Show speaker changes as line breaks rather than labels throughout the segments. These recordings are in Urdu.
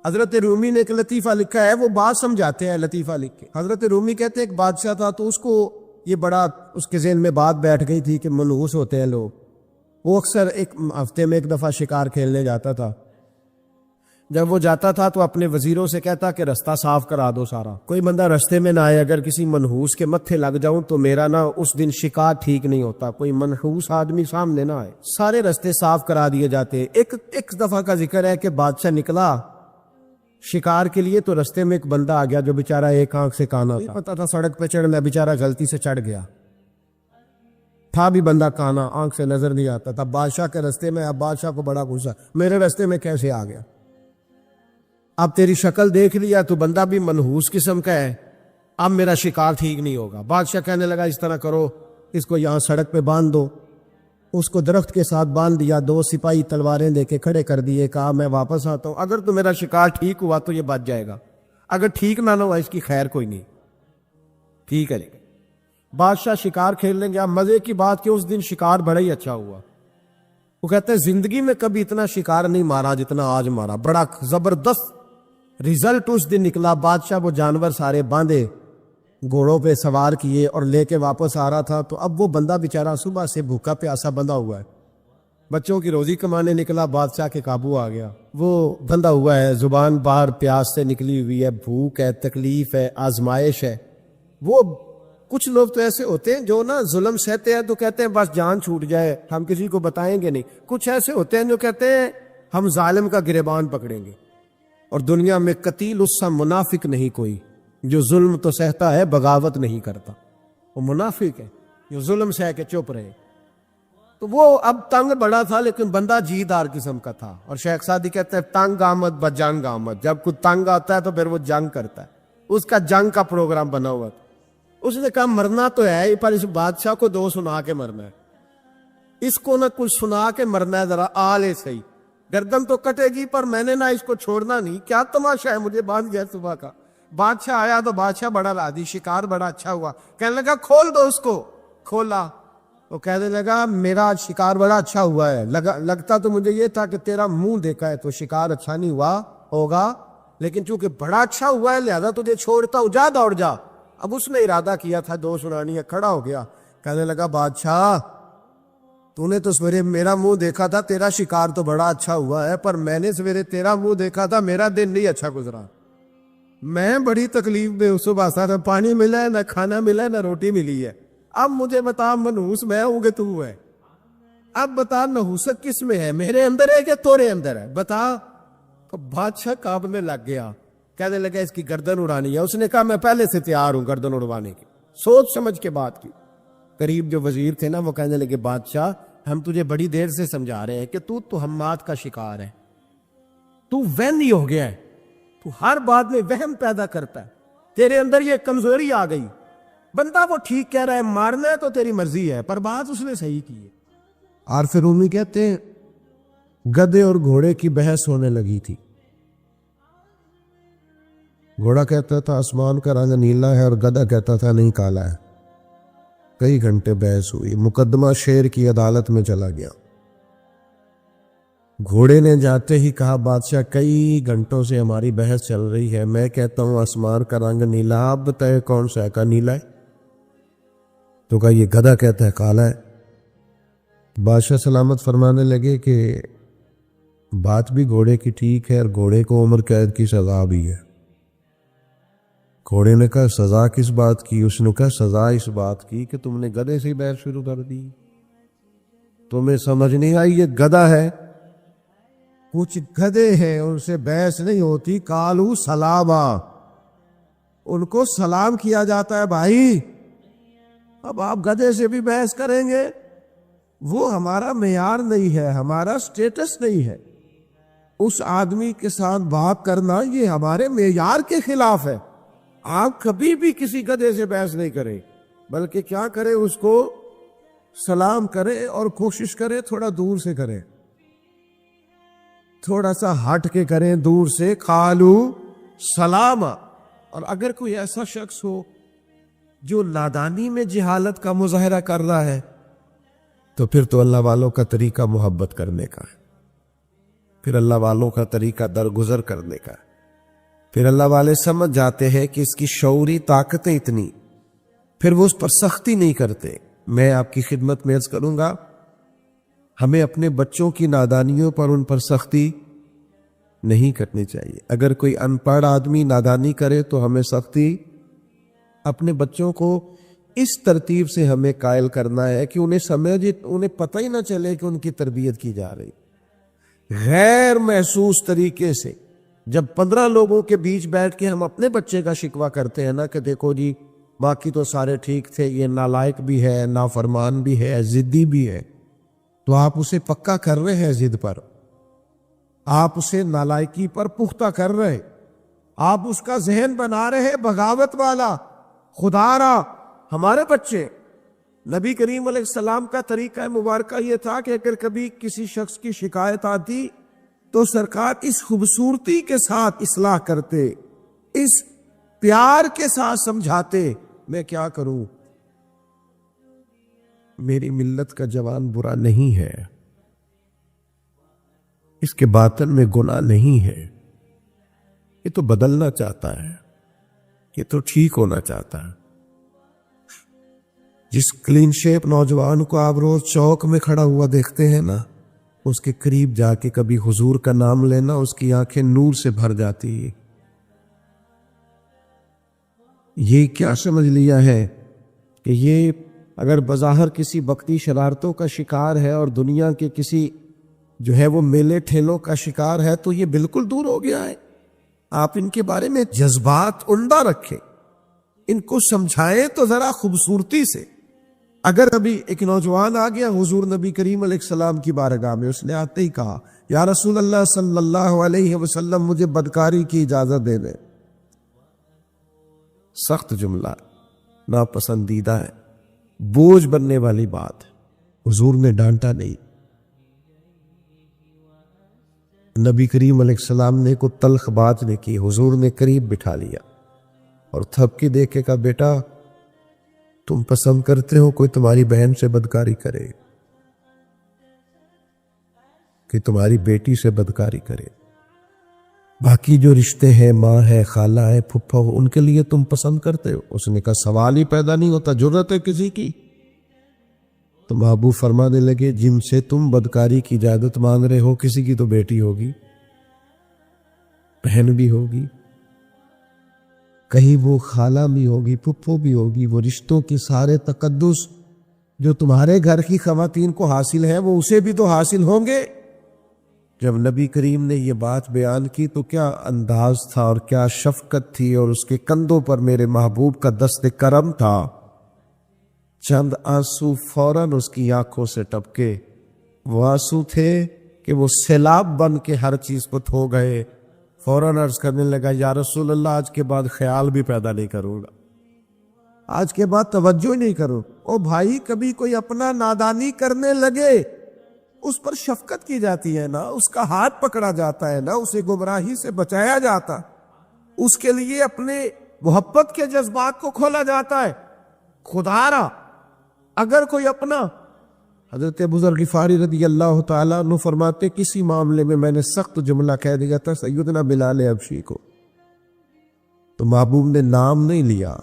حضرت رومی نے ایک لطیفہ لکھا ہے، وہ بات سمجھاتے ہیں لطیفہ لکھ کے۔ حضرت رومی کہتے ہیں ایک بادشاہ تھا، تو اس کو یہ بڑا اس کے ذہن میں بات بیٹھ گئی تھی کہ منحوس ہوتے ہیں لوگ۔ وہ اکثر ایک ہفتے میں ایک دفعہ شکار کھیلنے جاتا تھا۔ جب وہ جاتا تھا تو اپنے وزیروں سے کہتا کہ رستہ صاف کرا دو سارا، کوئی بندہ رستے میں نہ آئے، اگر کسی منحوس کے متھے لگ جاؤں تو میرا نا اس دن شکار ٹھیک نہیں ہوتا، کوئی منحوس آدمی سامنے نہ آئے۔ سارے رستے صاف کرا دیے جاتے۔ ایک دفعہ کا ذکر ہے کہ بادشاہ نکلا شکار کے لیے، تو رستے میں ایک بندہ آ گیا جو بیچارہ ایک آنکھ سے کانا تھا، پتا تھا سڑک پہ چڑھنا، بیچارہ غلطی سے چڑھ گیا، تھا بھی بندہ کانا، آنکھ سے نظر نہیں آتا تھا۔ بادشاہ کے رستے میں، اب بادشاہ کو بڑا غصہ، میرے رستے میں کیسے آ گیا؟ اب تیری شکل دیکھ لیا تو بندہ بھی منحوس قسم کا ہے، اب میرا شکار ٹھیک نہیں ہوگا۔ بادشاہ کہنے لگا اس طرح کرو، اس کو یہاں سڑک پہ باندھ دو۔ اس کو درخت کے ساتھ باندھ دیا، 2 سپاہی تلواریں دے کے کھڑے کر دیے، کہا میں واپس آتا ہوں، اگر تو میرا شکار ٹھیک ہوا تو یہ بچ جائے گا، اگر ٹھیک نہ ہوا اس کی خیر کوئی نہیں، ٹھیک ہے۔ لیکن بادشاہ شکار کھیلنے گیا، مزے کی بات کہ اس دن شکار بڑا ہی اچھا ہوا۔ وہ کہتے ہیں زندگی میں کبھی اتنا شکار نہیں مارا جتنا آج مارا، بڑا زبردست رزلٹ اس دن نکلا۔ بادشاہ وہ جانور سارے باندھے، گھوڑوں پہ سوار کیے اور لے کے واپس آ رہا تھا، تو اب وہ بندہ بیچارہ صبح سے بھوکا پیاسا بندہ ہوا ہے، بچوں کی روزی کمانے نکلا، بادشاہ کے قابو آ گیا۔ وہ بندہ ہوا ہے، زبان باہر پیاس سے نکلی ہوئی ہے، بھوک ہے، تکلیف ہے، آزمائش ہے۔ وہ کچھ لوگ تو ایسے ہوتے ہیں جو نا ظلم سہتے ہیں تو کہتے ہیں بس جان چھوٹ جائے، ہم کسی کو بتائیں گے نہیں۔ کچھ ایسے ہوتے ہیں جو کہتے ہیں ہم ظالم کا گریبان پکڑیں گے۔ اور دنیا میں قتیل اس سا منافق نہیں کوئی جو ظلم تو سہتا ہے بغاوت نہیں کرتا، وہ منافق ہے جو ظلم سہ کے چپ رہے۔ تو وہ اب تنگ بڑا تھا لیکن بندہ جی دار قسم کا تھا، اور شیخ سعدی کہتے ہیں تنگ آمد بجنگ آمد، جب کوئی تنگ آتا ہے تو پھر وہ جنگ کرتا ہے، اس کا جنگ کا پروگرام بنا ہوا تھا۔ اس نے کہا مرنا تو ہے پر اس بادشاہ کو 2 سنا کے مرنا ہے، اس کو نہ کچھ سنا کے مرنا ہے، ذرا آلے صحیح، گردن تو کٹے گی پر میں نے نہ اس کو چھوڑنا نہیں۔ کیا تماشا ہے، مجھے باندھ گیا صبح کا۔ بادشاہ آیا تو بادشاہ بڑا لادی، شکار بڑا اچھا ہوا، کہنے لگا کھول دو اس کو۔ کھولا، وہ کہنے لگا میرا شکار بڑا اچھا ہوا ہے، لگتا تو مجھے یہ تھا کہ تیرا منہ دیکھا ہے تو شکار اچھا نہیں ہوا ہوگا، لیکن چونکہ بڑا اچھا ہوا ہے لہذا تجھے چھوڑتا ہوں، جا دوڑ جا۔ اب اس نے ارادہ کیا تھا 2 سنانی ہے، کھڑا ہو گیا، کہنے لگا بادشاہ تو نے تو سویرے میرا منہ دیکھا تھا، تیرا شکار تو بڑا اچھا ہوا ہے، پر میں نے سویرے تیرا منہ دیکھا تھا، میرا دن نہیں اچھا گزرا، میں بڑی تکلیف میں صبح سے، نہ پانی ملا ہے، نہ کھانا ملا ہے، نہ روٹی ملی ہے۔ اب مجھے بتا منحوس میں ہوں کہ تو ہے، اب بتا نحوست کس میں ہے، میرے اندر ہے کہ تورے اندر ہے، بتا۔ تو بادشاہ کانپنے لگ گیا، کہنے لگا اس کی گردن اڑانی ہے۔ اس نے کہا میں پہلے سے تیار ہوں گردن اڑوانے کی، سوچ سمجھ کے بات کی۔ قریب جو وزیر تھے نا وہ کہنے لگے بادشاہ ہم تجھے بڑی دیر سے سمجھا رہے ہیں کہ تو ہمات کا شکار ہے، تو وہمی ہو گیا ہے، تو ہر بات میں وہم پیدا کرتا ہے، تیرے اندر یہ کمزوری آ گئی۔ بندہ وہ ٹھیک کہہ رہا ہے، مارنا ہے تو تیری مرضی ہے، پر بات اس نے صحیح کی ہے۔ عارف رومی کہتے ہیں گدھے اور گھوڑے کی بحث ہونے لگی تھی۔ گھوڑا کہتا تھا آسمان کا رنگ نیلا ہے اور گدھا کہتا تھا نہیں کالا ہے۔ کئی گھنٹے بحث ہوئی، مقدمہ شیر کی عدالت میں چلا گیا۔ گھوڑے نے جاتے ہی کہا بادشاہ کئی گھنٹوں سے ہماری بحث چل رہی ہے، میں کہتا ہوں آسمان کا رنگ نیلا، آپ بتائیں کون سا ہے؟ کا نیلا ہے۔ تو کہا یہ گدھا کہتا ہے کالا ہے۔ بادشاہ سلامت فرمانے لگے کہ بات بھی گھوڑے کی ٹھیک ہے اور گھوڑے کو عمر قید کی سزا بھی ہے۔ گھوڑے نے کہا سزا کس بات کی؟ اس نے کہا سزا اس بات کی کہ تم نے گدھے سے بحث شروع کر دی، تمہیں سمجھ نہیں آئی یہ گدھا ہے۔ کچھ گدھے ہیں ان سے بحث نہیں ہوتی، کالو سلاما، ان کو سلام کیا جاتا ہے بھائی۔ اب آپ گدھے سے بھی بحث کریں گے، وہ ہمارا معیار نہیں ہے، ہمارا سٹیٹس نہیں ہے۔ اس آدمی کے ساتھ بات کرنا یہ ہمارے معیار کے خلاف ہے۔ آپ کبھی بھی کسی گدھے سے بحث نہیں کریں، بلکہ کیا کریں، اس کو سلام کریں اور کوشش کریں تھوڑا دور سے کریں، تھوڑا سا ہٹ کے کریں، دور سے، قالو سلاما۔ اور اگر کوئی ایسا شخص ہو جو نادانی میں جہالت کا مظاہرہ کر رہا ہے تو پھر تو اللہ والوں کا طریقہ محبت کرنے کا ہے، پھر اللہ والوں کا طریقہ درگزر کرنے کا ہے۔ پھر اللہ والے سمجھ جاتے ہیں کہ اس کی شعوری طاقتیں اتنی، پھر وہ اس پر سختی نہیں کرتے۔ میں آپ کی خدمت میں عرض کروں گا، ہمیں اپنے بچوں کی نادانیوں پر ان پر سختی نہیں کرنی چاہیے۔ اگر کوئی ان پڑھ آدمی نادانی کرے تو ہمیں سختی اپنے بچوں کو اس ترتیب سے ہمیں قائل کرنا ہے کہ انہیں پتہ ہی نہ چلے کہ ان کی تربیت کی جا رہی، غیر محسوس طریقے سے۔ جب 15 لوگوں کے بیچ بیٹھ کے ہم اپنے بچے کا شکوہ کرتے ہیں نا کہ دیکھو جی باقی تو سارے ٹھیک تھے، یہ نالائق بھی ہے، نافرمان بھی ہے، ضدی بھی ہے، تو آپ اسے پکا کر رہے ہیں ضد پر، آپ اسے نالائکی پر پختہ کر رہے، آپ اس کا ذہن بنا رہے ہیں بغاوت والا، خدا را۔ ہمارے بچے، نبی کریم علیہ السلام کا طریقہ مبارکہ یہ تھا کہ اگر کبھی کسی شخص کی شکایت آتی تو سرکار اس خوبصورتی کے ساتھ اصلاح کرتے، اس پیار کے ساتھ سمجھاتے۔ میں کیا کروں، میری ملت کا جوان برا نہیں ہے، اس کے باطن میں گناہ نہیں ہے، یہ تو بدلنا چاہتا ہے، یہ تو ٹھیک ہونا چاہتا ہے۔ جس کلین شیپ نوجوان کو آپ روز چوک میں کھڑا ہوا دیکھتے ہیں نا، اس کے قریب جا کے کبھی حضور کا نام لینا، اس کی آنکھیں نور سے بھر جاتی ہے۔ یہ کیا سمجھ لیا ہے کہ یہ اگر بظاہر کسی وقتی شرارتوں کا شکار ہے اور دنیا کے کسی جو ہے وہ میلے ٹھیلوں کا شکار ہے تو یہ بالکل دور ہو گیا ہے۔ آپ ان کے بارے میں جذبات عمدہ رکھیں، ان کو سمجھائیں تو ذرا خوبصورتی سے۔ اگر ابھی ایک نوجوان آ گیا حضور نبی کریم علیہ السلام کی بارگاہ میں، اس نے آتے ہی کہا یا رسول اللہ صلی اللہ علیہ وسلم مجھے بدکاری کی اجازت دے دیں، سخت جملہ، ناپسندیدہ ہے، بوجھ بننے والی بات۔ حضور نے ڈانٹا نہیں، نبی کریم علیہ السلام نے کوئی تلخ بات نہیں کی، حضور نے قریب بٹھا لیا اور تھپ کے دیکھ کے کہا بیٹا تم پسند کرتے ہو کوئی تمہاری بہن سے بدکاری کرے، کہ تمہاری بیٹی سے بدکاری کرے، باقی جو رشتے ہیں، ماں ہے، خالہ ہے، پھپھا ہو، ان کے لیے تم پسند کرتے ہو؟ اس نے کہا سوال ہی پیدا نہیں ہوتا، جرت ہے کسی کی؟ تو محبوب فرمانے لگے جن سے تم بدکاری کی اجازت مانگ رہے ہو کسی کی تو بیٹی ہوگی، بہن بھی ہوگی، کہیں وہ خالہ بھی ہوگی، پھپھو بھی ہوگی، وہ رشتوں کے سارے تقدس جو تمہارے گھر کی خواتین کو حاصل ہیں وہ اسے بھی تو حاصل ہوں گے۔ جب نبی کریم نے یہ بات بیان کی تو کیا انداز تھا اور کیا شفقت تھی، اور اس کے کندھوں پر میرے محبوب کا دست کرم تھا۔ چند آنسو فوراً اس کی آنکھوں سے ٹپکے، وہ آنسو تھے کہ وہ سیلاب بن کے ہر چیز کو دھو گئے۔ فوراً عرض کرنے لگا یا رسول اللہ آج کے بعد خیال بھی پیدا نہیں کروں گا، آج کے بعد توجہ ہی نہیں کروں۔ او بھائی، کبھی کوئی اپنا نادانی کرنے لگے اس پر شفقت کی جاتی ہے نا، اس کا ہاتھ پکڑا جاتا ہے نا، اسے گمراہی سے بچایا جاتا، اس کے لیے اپنے محبت کے جذبات کو کھولا جاتا ہے۔ خدا را اگر کوئی اپنا، حضرت ابو ذر غفاری رضی اللہ تعالیٰ عنہ فرماتے کسی معاملے میں نے سخت جملہ کہہ دیا تھا سیدنا بلال حبشی کو، تو محبوب نے نام نہیں لیا،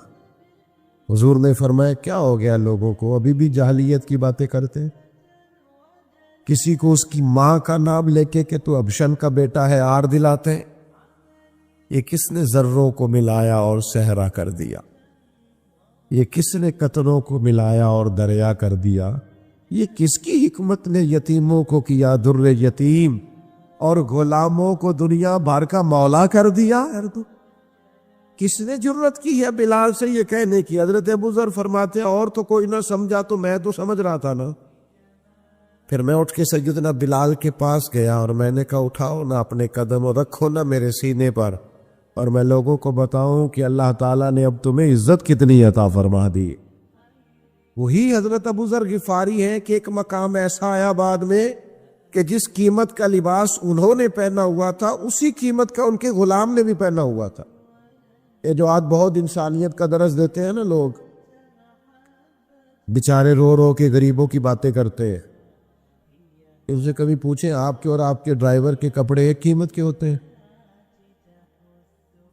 حضور نے فرمایا کیا ہو گیا لوگوں کو، ابھی بھی جاہلیت کی باتیں کرتے ہیں؟ کسی کو اس کی ماں کا نام لے کے کہ تو ابشن کا بیٹا ہے آر دلاتے ہیں؟ یہ کس نے ذروں کو ملایا اور صحرا کر دیا؟ یہ کس نے قطروں کو ملایا اور دریا کر دیا؟ یہ کس کی حکمت نے یتیموں کو کیا در یتیم اور غلاموں کو دنیا بھر کا مولا کر دیا؟ کس نے جرت کی ہے بلال سے یہ کہنے کی؟ حضرت ابو ذر فرماتے ہیں اور تو کوئی نہ سمجھا تو میں تو سمجھ رہا تھا نا۔ پھر میں اٹھ کے سیدنا بلال کے پاس گیا اور میں نے کہا اٹھاؤ نہ اپنے قدم اور رکھو نہ میرے سینے پر، اور میں لوگوں کو بتاؤں کہ اللہ تعالیٰ نے اب تمہیں عزت کتنی عطا فرما دی۔ وہی حضرت ابو ذر غفاری ہے کہ ایک مقام ایسا آیا بعد میں کہ جس قیمت کا لباس انہوں نے پہنا ہوا تھا اسی قیمت کا ان کے غلام نے بھی پہنا ہوا تھا۔ یہ جو آج بہت انسانیت کا درس دیتے ہیں نا لوگ، بیچارے رو رو کے غریبوں کی باتیں کرتے ہیں، ان سے کبھی پوچھیں آپ کے اور آپ کے ڈرائیور کے کپڑے ایک قیمت کے ہوتے ہیں؟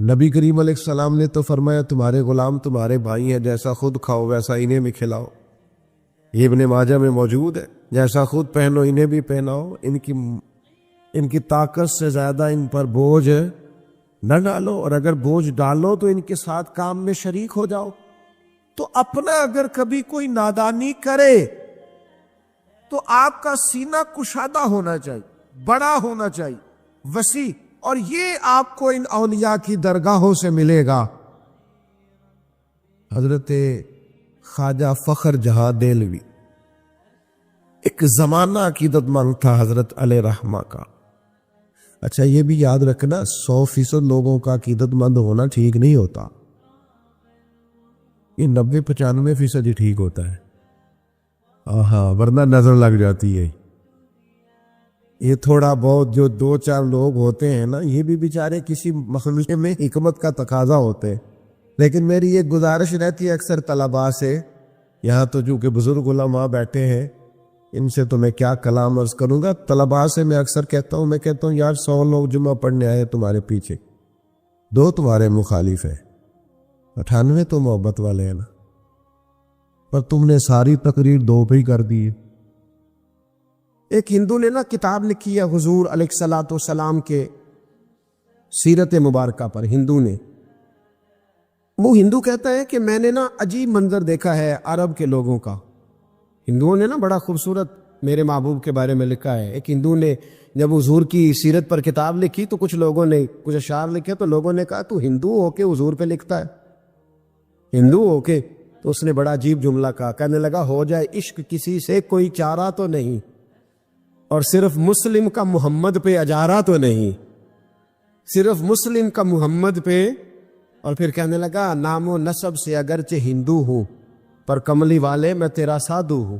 نبی کریم علیہ السلام نے تو فرمایا تمہارے غلام تمہارے بھائی ہیں، جیسا خود کھاؤ ویسا انہیں بھی کھلاؤ۔ یہ ابن ماجہ میں موجود ہے، جیسا خود پہنو انہیں بھی پہناؤ، ان کی طاقت سے زیادہ ان پر بوجھ نہ ڈالو، اور اگر بوجھ ڈالو تو ان کے ساتھ کام میں شریک ہو جاؤ۔ تو اپنا اگر کبھی کوئی نادانی کرے تو آپ کا سینہ کشادہ ہونا چاہیے، بڑا ہونا چاہیے، وسیع، اور یہ آپ کو ان اولیاء کی درگاہوں سے ملے گا۔ حضرت خواجہ فخر جہاں دہلوی ایک زمانہ عقیدت مند تھا حضرت علیہ رحمہ کا۔ اچھا یہ بھی یاد رکھنا 100% لوگوں کا عقیدت مند ہونا ٹھیک نہیں ہوتا، یہ 90-95% ہی ٹھیک ہوتا ہے، ہاں ورنہ نظر لگ جاتی ہے۔ یہ تھوڑا بہت جو 2-4 لوگ ہوتے ہیں نا، یہ بھی بیچارے کسی مخلوق میں حکمت کا تقاضا ہوتے ہیں۔ لیکن میری ایک گزارش رہتی ہے اکثر طلباء سے، یہاں تو چونکہ بزرگ علماء بیٹھے ہیں، ان سے تو میں کیا کلام عرض کروں گا، طلباء سے میں اکثر کہتا ہوں یار 100 لوگ جمعہ پڑھنے آئے تمہارے پیچھے، 2 تمہارے مخالف ہیں، 98 تو محبت والے ہیں نا، پر تم نے ساری تقریر 2 پہ ہی کر دی۔ ایک ہندو نے نا کتاب لکھی ہے حضور علیہ الصلوۃ والسلام کے سیرت مبارکہ پر، ہندو نے، وہ ہندو کہتا ہے کہ میں نے نا عجیب منظر دیکھا ہے عرب کے لوگوں کا۔ ہندوؤں نے نا بڑا خوبصورت میرے محبوب کے بارے میں لکھا ہے۔ ایک ہندو نے جب حضور کی سیرت پر کتاب لکھی تو کچھ لوگوں نے کچھ اشعار لکھے، تو لوگوں نے کہا تو ہندو ہو کے حضور پہ لکھتا ہے، ہندو ہو کے؟ تو اس نے بڑا عجیب جملہ کہا، کہنے لگا ہو جائے عشق کسی سے کوئی چارہ تو نہیں، اور صرف مسلم کا محمد پہ اجارہ تو نہیں، صرف مسلم کا محمد پہ۔ اور پھر کہنے لگا نام و نسب سے اگرچہ ہندو ہوں، پر کملی والے میں تیرا سادھو ہوں،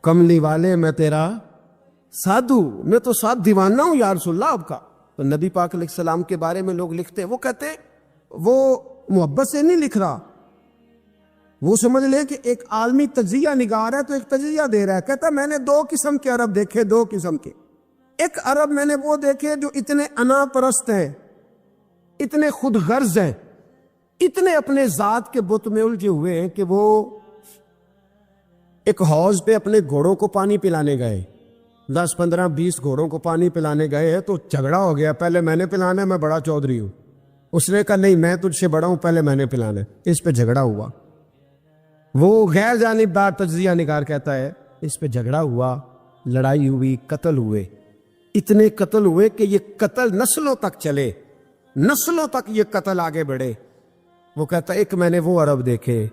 کملی والے میں تیرا سادھو، میں تو ساتھ دیوانہ ہوں یا رسول اللہ آپ کا۔ تو نبی پاک علیہ السلام کے بارے میں لوگ لکھتے ہیں، وہ کہتے ہیں وہ محبت سے نہیں لکھ رہا، وہ سمجھ لے کہ ایک عالمی تجزیہ نگار ہے تو ایک تجزیہ دے رہا ہے۔ کہتا میں نے 2 قسم کے عرب دیکھے، 2 قسم کے۔ ایک عرب میں نے وہ دیکھے جو اتنے انا پرست ہیں، اتنے خود غرض ہیں، اتنے اپنے ذات کے بت میں الجھے ہوئے ہیں کہ وہ ایک حوض پہ اپنے گھوڑوں کو پانی پلانے گئے، 10 15 20 گھوڑوں کو پانی پلانے گئے ہیں، تو جھگڑا ہو گیا، پہلے میں نے پلانا ہے، میں بڑا چودھری ہوں، اس نے کہا نہیں میں تجھ سے بڑا ہوں، پہلے میں نے پلانا ہے، اس پہ جھگڑا ہوا۔ وہ غیر جانبدار تجزیہ نگار کہتا ہے اس پہ جھگڑا ہوا، لڑائی ہوئی، قتل ہوئے، اتنے قتل ہوئے کہ یہ قتل نسلوں تک چلے، نسلوں تک یہ قتل آگے بڑھے۔ وہ کہتا ہے ایک میں نے وہ عرب دیکھے،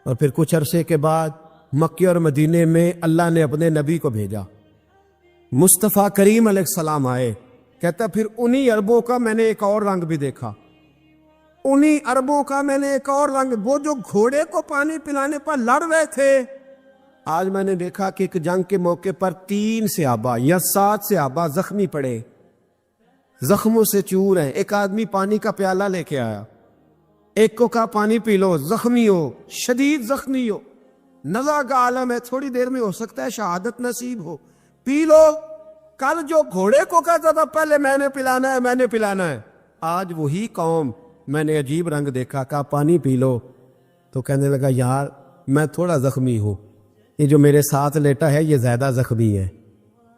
اور پھر کچھ عرصے کے بعد مکے اور مدینے میں اللہ نے اپنے نبی کو بھیجا، مصطفیٰ کریم علیہ السلام آئے۔ کہتا پھر انہی عربوں کا میں نے ایک اور رنگ بھی دیکھا، انہی عربوں کا میں نے ایک اور رنگ، وہ جو گھوڑے کو پانی پلانے پر لڑ رہے تھے، آج میں نے دیکھا کہ ایک جنگ کے موقع پر 3 صحابہ یا 7 صحابہ زخمی پڑے، زخموں سے چور ہیں۔ ایک آدمی پانی کا پیالہ لے کے آیا، ایک کو کہا پانی پی لو، زخمی ہو، شدید زخمی ہو، نزع کا عالم ہے، تھوڑی دیر میں ہو سکتا ہے شہادت نصیب ہو، پی لو۔ کل جو گھوڑے کو کہتا تھا پہلے میں نے پلانا ہے، میں نے پلانا ہے، آج وہی قوم میں نے عجیب رنگ دیکھا، کہا پانی پی لو، تو کہنے لگا یار میں تھوڑا زخمی ہوں، یہ جو میرے ساتھ لیٹا ہے یہ زیادہ زخمی ہے،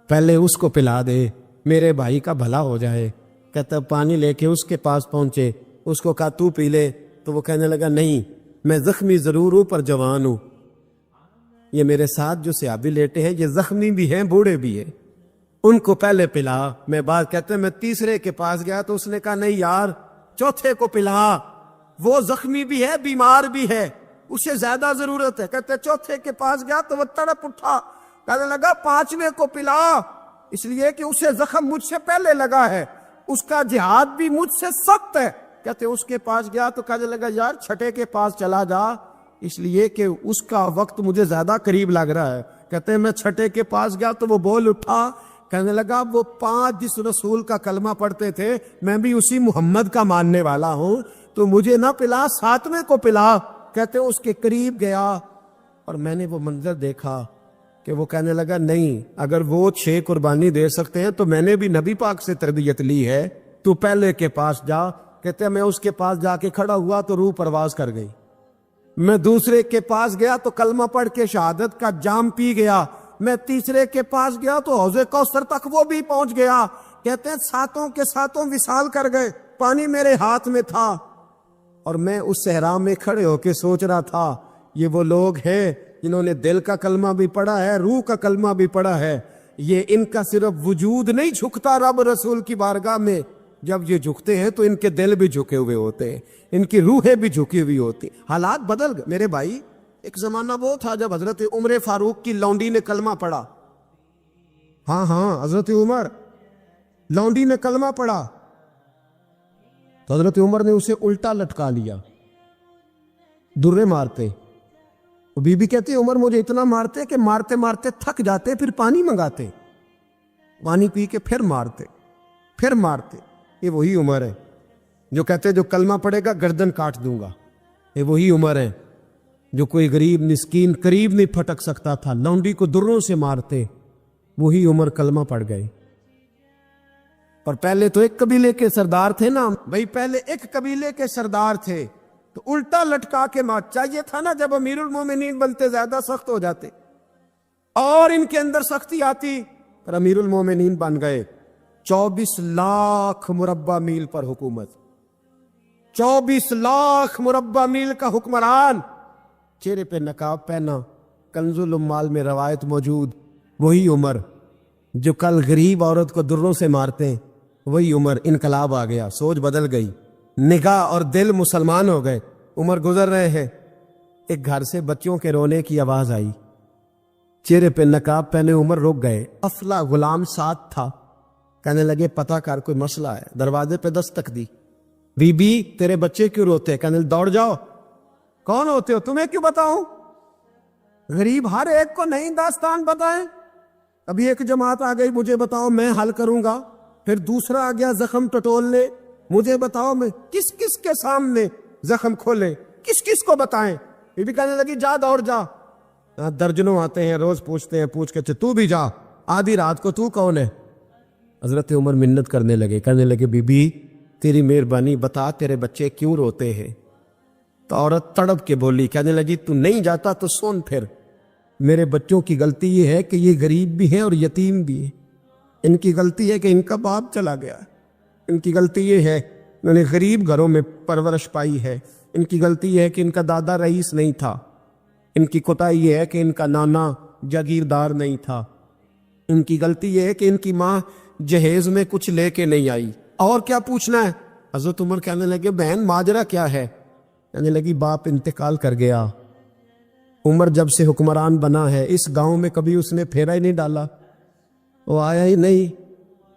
پہلے اس کو پلا دے، میرے بھائی کا بھلا ہو جائے۔ کہتا پانی لے کے اس کے پاس پہنچے، اس کو کہا تو پی لے، تو وہ کہنے لگا نہیں میں زخمی ضرور ہوں پر جوان ہوں، یہ میرے ساتھ جو صحابی لیٹے ہیں یہ زخمی بھی ہیں بوڑھے بھی ہیں، ان کو پہلے پلا۔ میں بات کہتے ہیں میں تیسرے کے پاس گیا تو اس نے کہا نہیں یار چوتھے کو پلا، وہ زخمی بھی ہے بیمار بھی ہے، اسے زیادہ ضرورت ہے۔ کہتے چوتھے کے پاس گیا تو وہ تڑپ اٹھا، کہنے لگا 5ویں کو پلا، اس لیے کہ اسے زخم مجھ سے پہلے لگا ہے، اس کا جہاد بھی مجھ سے سخت ہے۔ کہتے اس کے پاس گیا تو کہنے لگا یار 6 کے پاس چلا جا، اس لیے کہ اس کا وقت مجھے زیادہ قریب لگ رہا ہے۔ کہتے ہیں میں 6 کے پاس گیا تو وہ بول اٹھا، کہنے لگا وہ 5 جس رسول کا کلمہ پڑھتے تھے میں بھی اسی محمد کا ماننے والا ہوں، تو مجھے نہ پلا 7ویں کو پلا۔ کہتے اس کے قریب گیا اور میں نے وہ منظر دیکھا کہ وہ کہنے لگا نہیں اگر وہ 6 قربانی دے سکتے ہیں تو میں نے بھی نبی پاک سے تربیت لی ہے، تو پہلے کے پاس جا، کہتے ہیں میں اس کے پاس جا کے کھڑا ہوا تو روح پرواز کر گئی. میں دوسرے کے پاس گیا تو کلمہ پڑھ کے شہادت کا جام پی گیا. میں تیسرے کے پاس گیا تو حوض کوثر تک وہ بھی پہنچ گیا. کہتے ہیں ساتوں کے ساتوں وصال کر گئے. پانی میرے ہاتھ میں تھا اور میں اس صحرا میں کھڑے ہو کے سوچ رہا تھا یہ وہ لوگ ہیں جنہوں نے دل کا کلمہ بھی پڑھا ہے, روح کا کلمہ بھی پڑھا ہے. یہ ان کا صرف وجود نہیں جھکتا رب رسول کی بارگاہ میں, جب یہ جھکتے ہیں تو ان کے دل بھی جھکے ہوئے ہوتے ہیں, ان کی روحیں بھی جھکی ہوئی ہوتی. حالات بدل گئے میرے بھائی. ایک زمانہ وہ تھا جب حضرت عمر فاروق کی لونڈی نے کلمہ پڑھا. ہاں حضرت عمر لونڈی نے کلمہ پڑھا تو حضرت عمر نے اسے الٹا لٹکا لیا, درے مارتے. بی بی کہتی عمر مجھے اتنا مارتے کہ مارتے مارتے تھک جاتے, پھر پانی منگاتے, پانی پی کے پھر مارتے. یہ وہی عمر ہے جو کہتے جو کلمہ پڑھے گا گردن کاٹ دوں گا. یہ وہی عمر ہے جو کوئی غریب مسکین قریب نہیں پھٹک سکتا تھا, لونڈی کو دروں سے مارتے. وہی عمر کلمہ پڑھ گئے. اور پہلے تو ایک قبیلے کے سردار تھے نا بھائی, پہلے ایک قبیلے کے سردار تھے تو الٹا لٹکا کے مار. چاہیے تھا نا جب امیر المومنین بنتے زیادہ سخت ہو جاتے اور ان کے اندر سختی آتی, پر امیر المومنین بن گئے. 24 لاکھ مربع میل پر حکومت, 24 لاکھ مربع میل کا حکمران, چہرے پہ نقاب پہنا. کنز الاموال میں روایت موجود, وہی عمر جو کل غریب عورت کو دروں سے مارتے, وہی عمر. انقلاب آ گیا, سوچ بدل گئی, نگاہ اور دل مسلمان ہو گئے. عمر گزر رہے ہیں, ایک گھر سے بچوں کے رونے کی آواز آئی. چہرے پہ نقاب پہنے عمر رک گئے. افلا غلام ساتھ تھا. کہنے لگے پتہ کر کوئی مسئلہ ہے. دروازے پہ دستک دی. بی بی تیرے بچے کیوں روتے؟ کہنے لگے دوڑ جاؤ. کون ہوتے ہو؟ تمہیں کیوں بتاؤں؟ غریب ہر ایک کو نہیں داستان بتائیں. ابھی ایک جماعت آ گئی, مجھے بتاؤ میں حل کروں گا. پھر دوسرا آ گیا زخم ٹٹولنے, مجھے بتاؤ میں کس کس کے سامنے زخم کھولے, کس کس کو بتائیں. یہ بھی کہنے لگی جا دوڑ جا. درجنوں آتے ہیں روز پوچھتے ہیں, پوچھ کے تو بھی جا. آدھی رات کو تو کون ہے؟ حضرت عمر منت کرنے لگے, کہنے لگے بی بی تیری مہربانی بتا تیرے بچے کیوں روتے ہیں. تو عورت تڑپ کے بولی, کہنے لگی تو نہیں جاتا تو سن پھر. میرے بچوں کی غلطی یہ ہے کہ یہ غریب بھی ہیں اور یتیم بھی ہیں. ان کی غلطی ہے کہ ان کا باپ چلا گیا. ان کی غلطی یہ ہے انہوں نے غریب گھروں میں پرورش پائی ہے. ان کی غلطی یہ ہے کہ ان کا دادا رئیس نہیں تھا. ان کی کوتاہی یہ ہے کہ ان کا نانا جاگیردار نہیں تھا. ان کی غلطی یہ ہے کہ ان کی ماں جہیز میں کچھ لے کے نہیں آئی. اور کیا پوچھنا ہے؟ حضرت عمر کہنے لگے بہن ماجرا کیا ہے؟ کہنے لگی باپ انتقال کر گیا. عمر جب سے حکمران بنا ہے اس گاؤں میں کبھی اس نے پھیرا ہی نہیں ڈالا, وہ آیا ہی نہیں.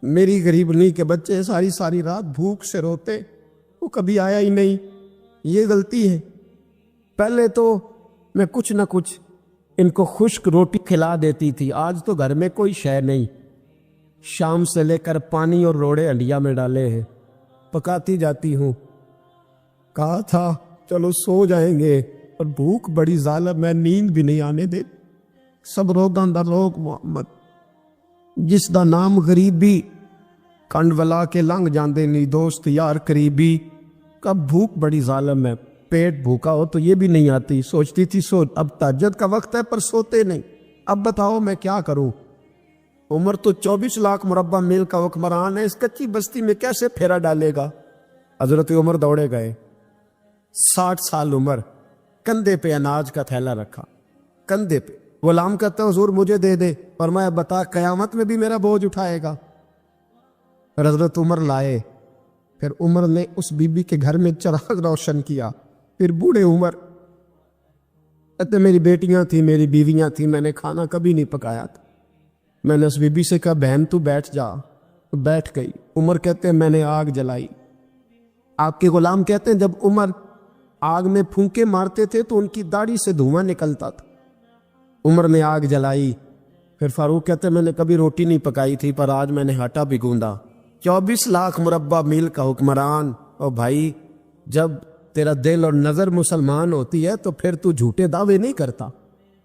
میری غریبنی کے بچے ساری ساری رات بھوک سے روتے, وہ کبھی آیا ہی نہیں. یہ غلطی ہے. پہلے تو میں کچھ نہ کچھ ان کو خشک روٹی کھلا دیتی تھی, آج تو گھر میں کوئی شے نہیں. شام سے لے کر پانی اور روڑے ہنڈیا میں ڈالے ہیں, پکاتی جاتی ہوں. کہا تھا چلو سو جائیں گے, اور بھوک بڑی ظالم ہے, نیند بھی نہیں آنے دے. سب روگاں دا روگ محمد, جس دا نام غریبی, کنڈ ولا کے لنگ جاندے نہیں دوست یار قریبی. کب بھوک بڑی ظالم ہے, پیٹ بھوکا ہو تو یہ بھی نہیں آتی. سوچتی تھی سو, اب تہجد کا وقت ہے پر سوتے نہیں. اب بتاؤ میں کیا کروں. عمر تو 24 لاکھ مربع میل کا حکمران ہے, اس کچی بستی میں کیسے پھیرا ڈالے گا. حضرت عمر دوڑے گئے. 60 سال عمر, کندھے پہ اناج کا تھیلا رکھا, کندھے پہ. غلام کہتا حضور مجھے دے دے, فرمایا بتا قیامت میں بھی میرا بوجھ اٹھائے گا. حضرت عمر لائے. پھر عمر نے اس بی بی کے گھر میں چراغ روشن کیا. پھر بوڑھے عمر کہتے میری بیٹیاں تھیں, میری بیویاں تھیں, میں نے کھانا کبھی نہیں پکایا تھا. میں نے اس بی بی سے کہا بہن تو بیٹھ جا, بیٹھ گئی. عمر کہتے ہیں میں نے آگ جلائی. آپ کے غلام کہتے ہیں جب عمر آگ میں پھونکے مارتے تھے تو ان کی داڑھی سے دھواں نکلتا تھا. عمر نے آگ جلائی. پھر فاروق کہتے ہیں میں نے کبھی روٹی نہیں پکائی تھی پر آج میں نے آٹا بھی گوندا. 24 لاکھ مربع میل کا حکمران. اور بھائی جب تیرا دل اور نظر مسلمان ہوتی ہے تو پھر تو جھوٹے دعوے نہیں کرتا,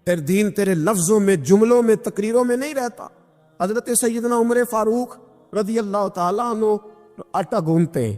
پھر دین تیرے لفظوں میں جملوں میں تقریروں میں نہیں رہتا. حضرت سیدنا عمر فاروق رضی اللہ تعالیٰ عنہ آٹا گونتے ہیں,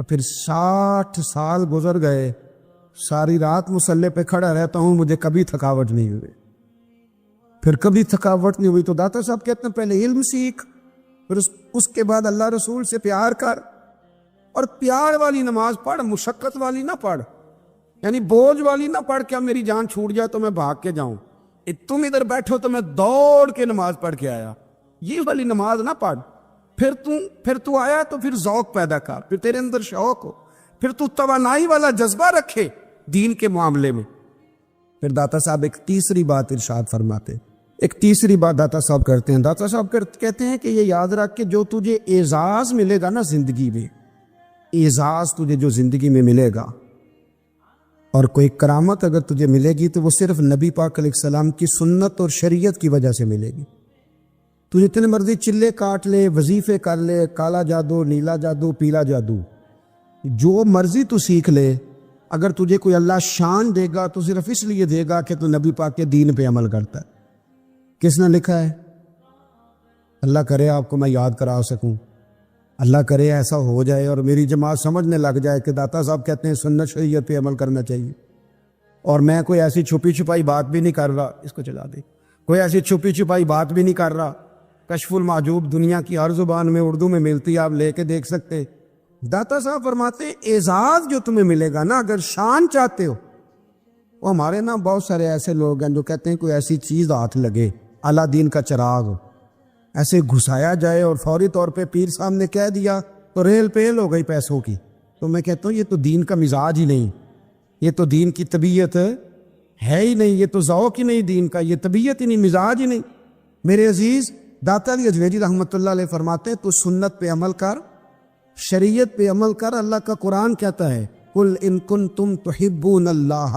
اور پھر 60 سال گزر گئے، ساری رات مصلی پہ کھڑا رہتا ہوں، مجھے کبھی تھکاوٹ نہیں ہوئی، پھر کبھی تھکاوٹ نہیں ہوئی۔ تو داتا صاحب کہتے ہیں پہلے علم سیکھ، پھر اس کے بعد اللہ رسول سے پیار کر، اور پیار والی نماز پڑھ، مشقت والی نہ پڑھ، یعنی بوجھ والی نہ پڑھ کہ اب میری جان چھوٹ جائے تو میں بھاگ کے جاؤں، تم ادھر بیٹھو تو میں دوڑ کے نماز پڑھ کے آیا، یہ والی نماز نہ پڑھ۔ پھر تو آیا تو پھر ذوق پیدا کر، پھر تیرے اندر شوق ہو، پھر تو توانائی والا جذبہ رکھے دین کے معاملے میں۔ پھر داتا صاحب ایک تیسری بات ارشاد فرماتے، ایک تیسری بات داتا صاحب کرتے ہیں، داتا صاحب کہتے ہیں کہ یہ یاد رکھ کہ جو تجھے اعزاز ملے گا نا زندگی میں، اعزاز تجھے جو زندگی میں ملے گا اور کوئی کرامت اگر تجھے ملے گی تو وہ صرف نبی پاک علیہ السلام کی سنت اور شریعت کی وجہ سے ملے گی۔ تو جتنے مرضی چلے کاٹ لے، وظیفے کر لے، کالا جادو، نیلا جادو، پیلا جادو، جو مرضی تو سیکھ لے، اگر تجھے کوئی اللہ شان دے گا تو صرف اس لیے دے گا کہ تو نبی پاک کے دین پہ عمل کرتا ہے۔ کس نے لکھا ہے؟ اللہ کرے آپ کو میں یاد کرا سکوں، اللہ کرے ایسا ہو جائے اور میری جماعت سمجھنے لگ جائے کہ داتا صاحب کہتے ہیں سنت شریعت پہ عمل کرنا چاہیے، اور میں کوئی ایسی چھپی چھپائی بات بھی نہیں کر رہا، اس کو چلا دے، کوئی ایسی چھپی چھپائی بات بھی نہیں کر رہا، کشف المعجوب دنیا کی ہر زبان میں اردو میں ملتی ہے، آپ لے کے دیکھ سکتے۔ داتا صاحب فرماتے ہیں اعزاز جو تمہیں ملے گا نا، اگر شان چاہتے ہو، وہ ہمارے نا بہت سارے ایسے لوگ ہیں جو کہتے ہیں کوئی ایسی چیز ہاتھ لگے، اعلیٰ دین کا چراغ ایسے گھسایا جائے اور فوری طور پہ پیر صاحب نے کہہ دیا تو ریل پیل ہو گئی پیسوں کی، تو میں کہتا ہوں یہ تو دین کا مزاج ہی نہیں، یہ تو دین کی طبیعت ہے ہی نہیں، یہ تو ذوق ہی نہیں دین کا، یہ طبیعت ہی نہیں، مزاج ہی نہیں۔ میرے عزیز داتا علی اجویری رحمۃ اللہ علیہ فرماتے ہیں تو سنت پہ عمل کر، شریعت پہ عمل کر۔ اللہ کا قرآن کہتا ہے قل ان کنتم تحبون اللہ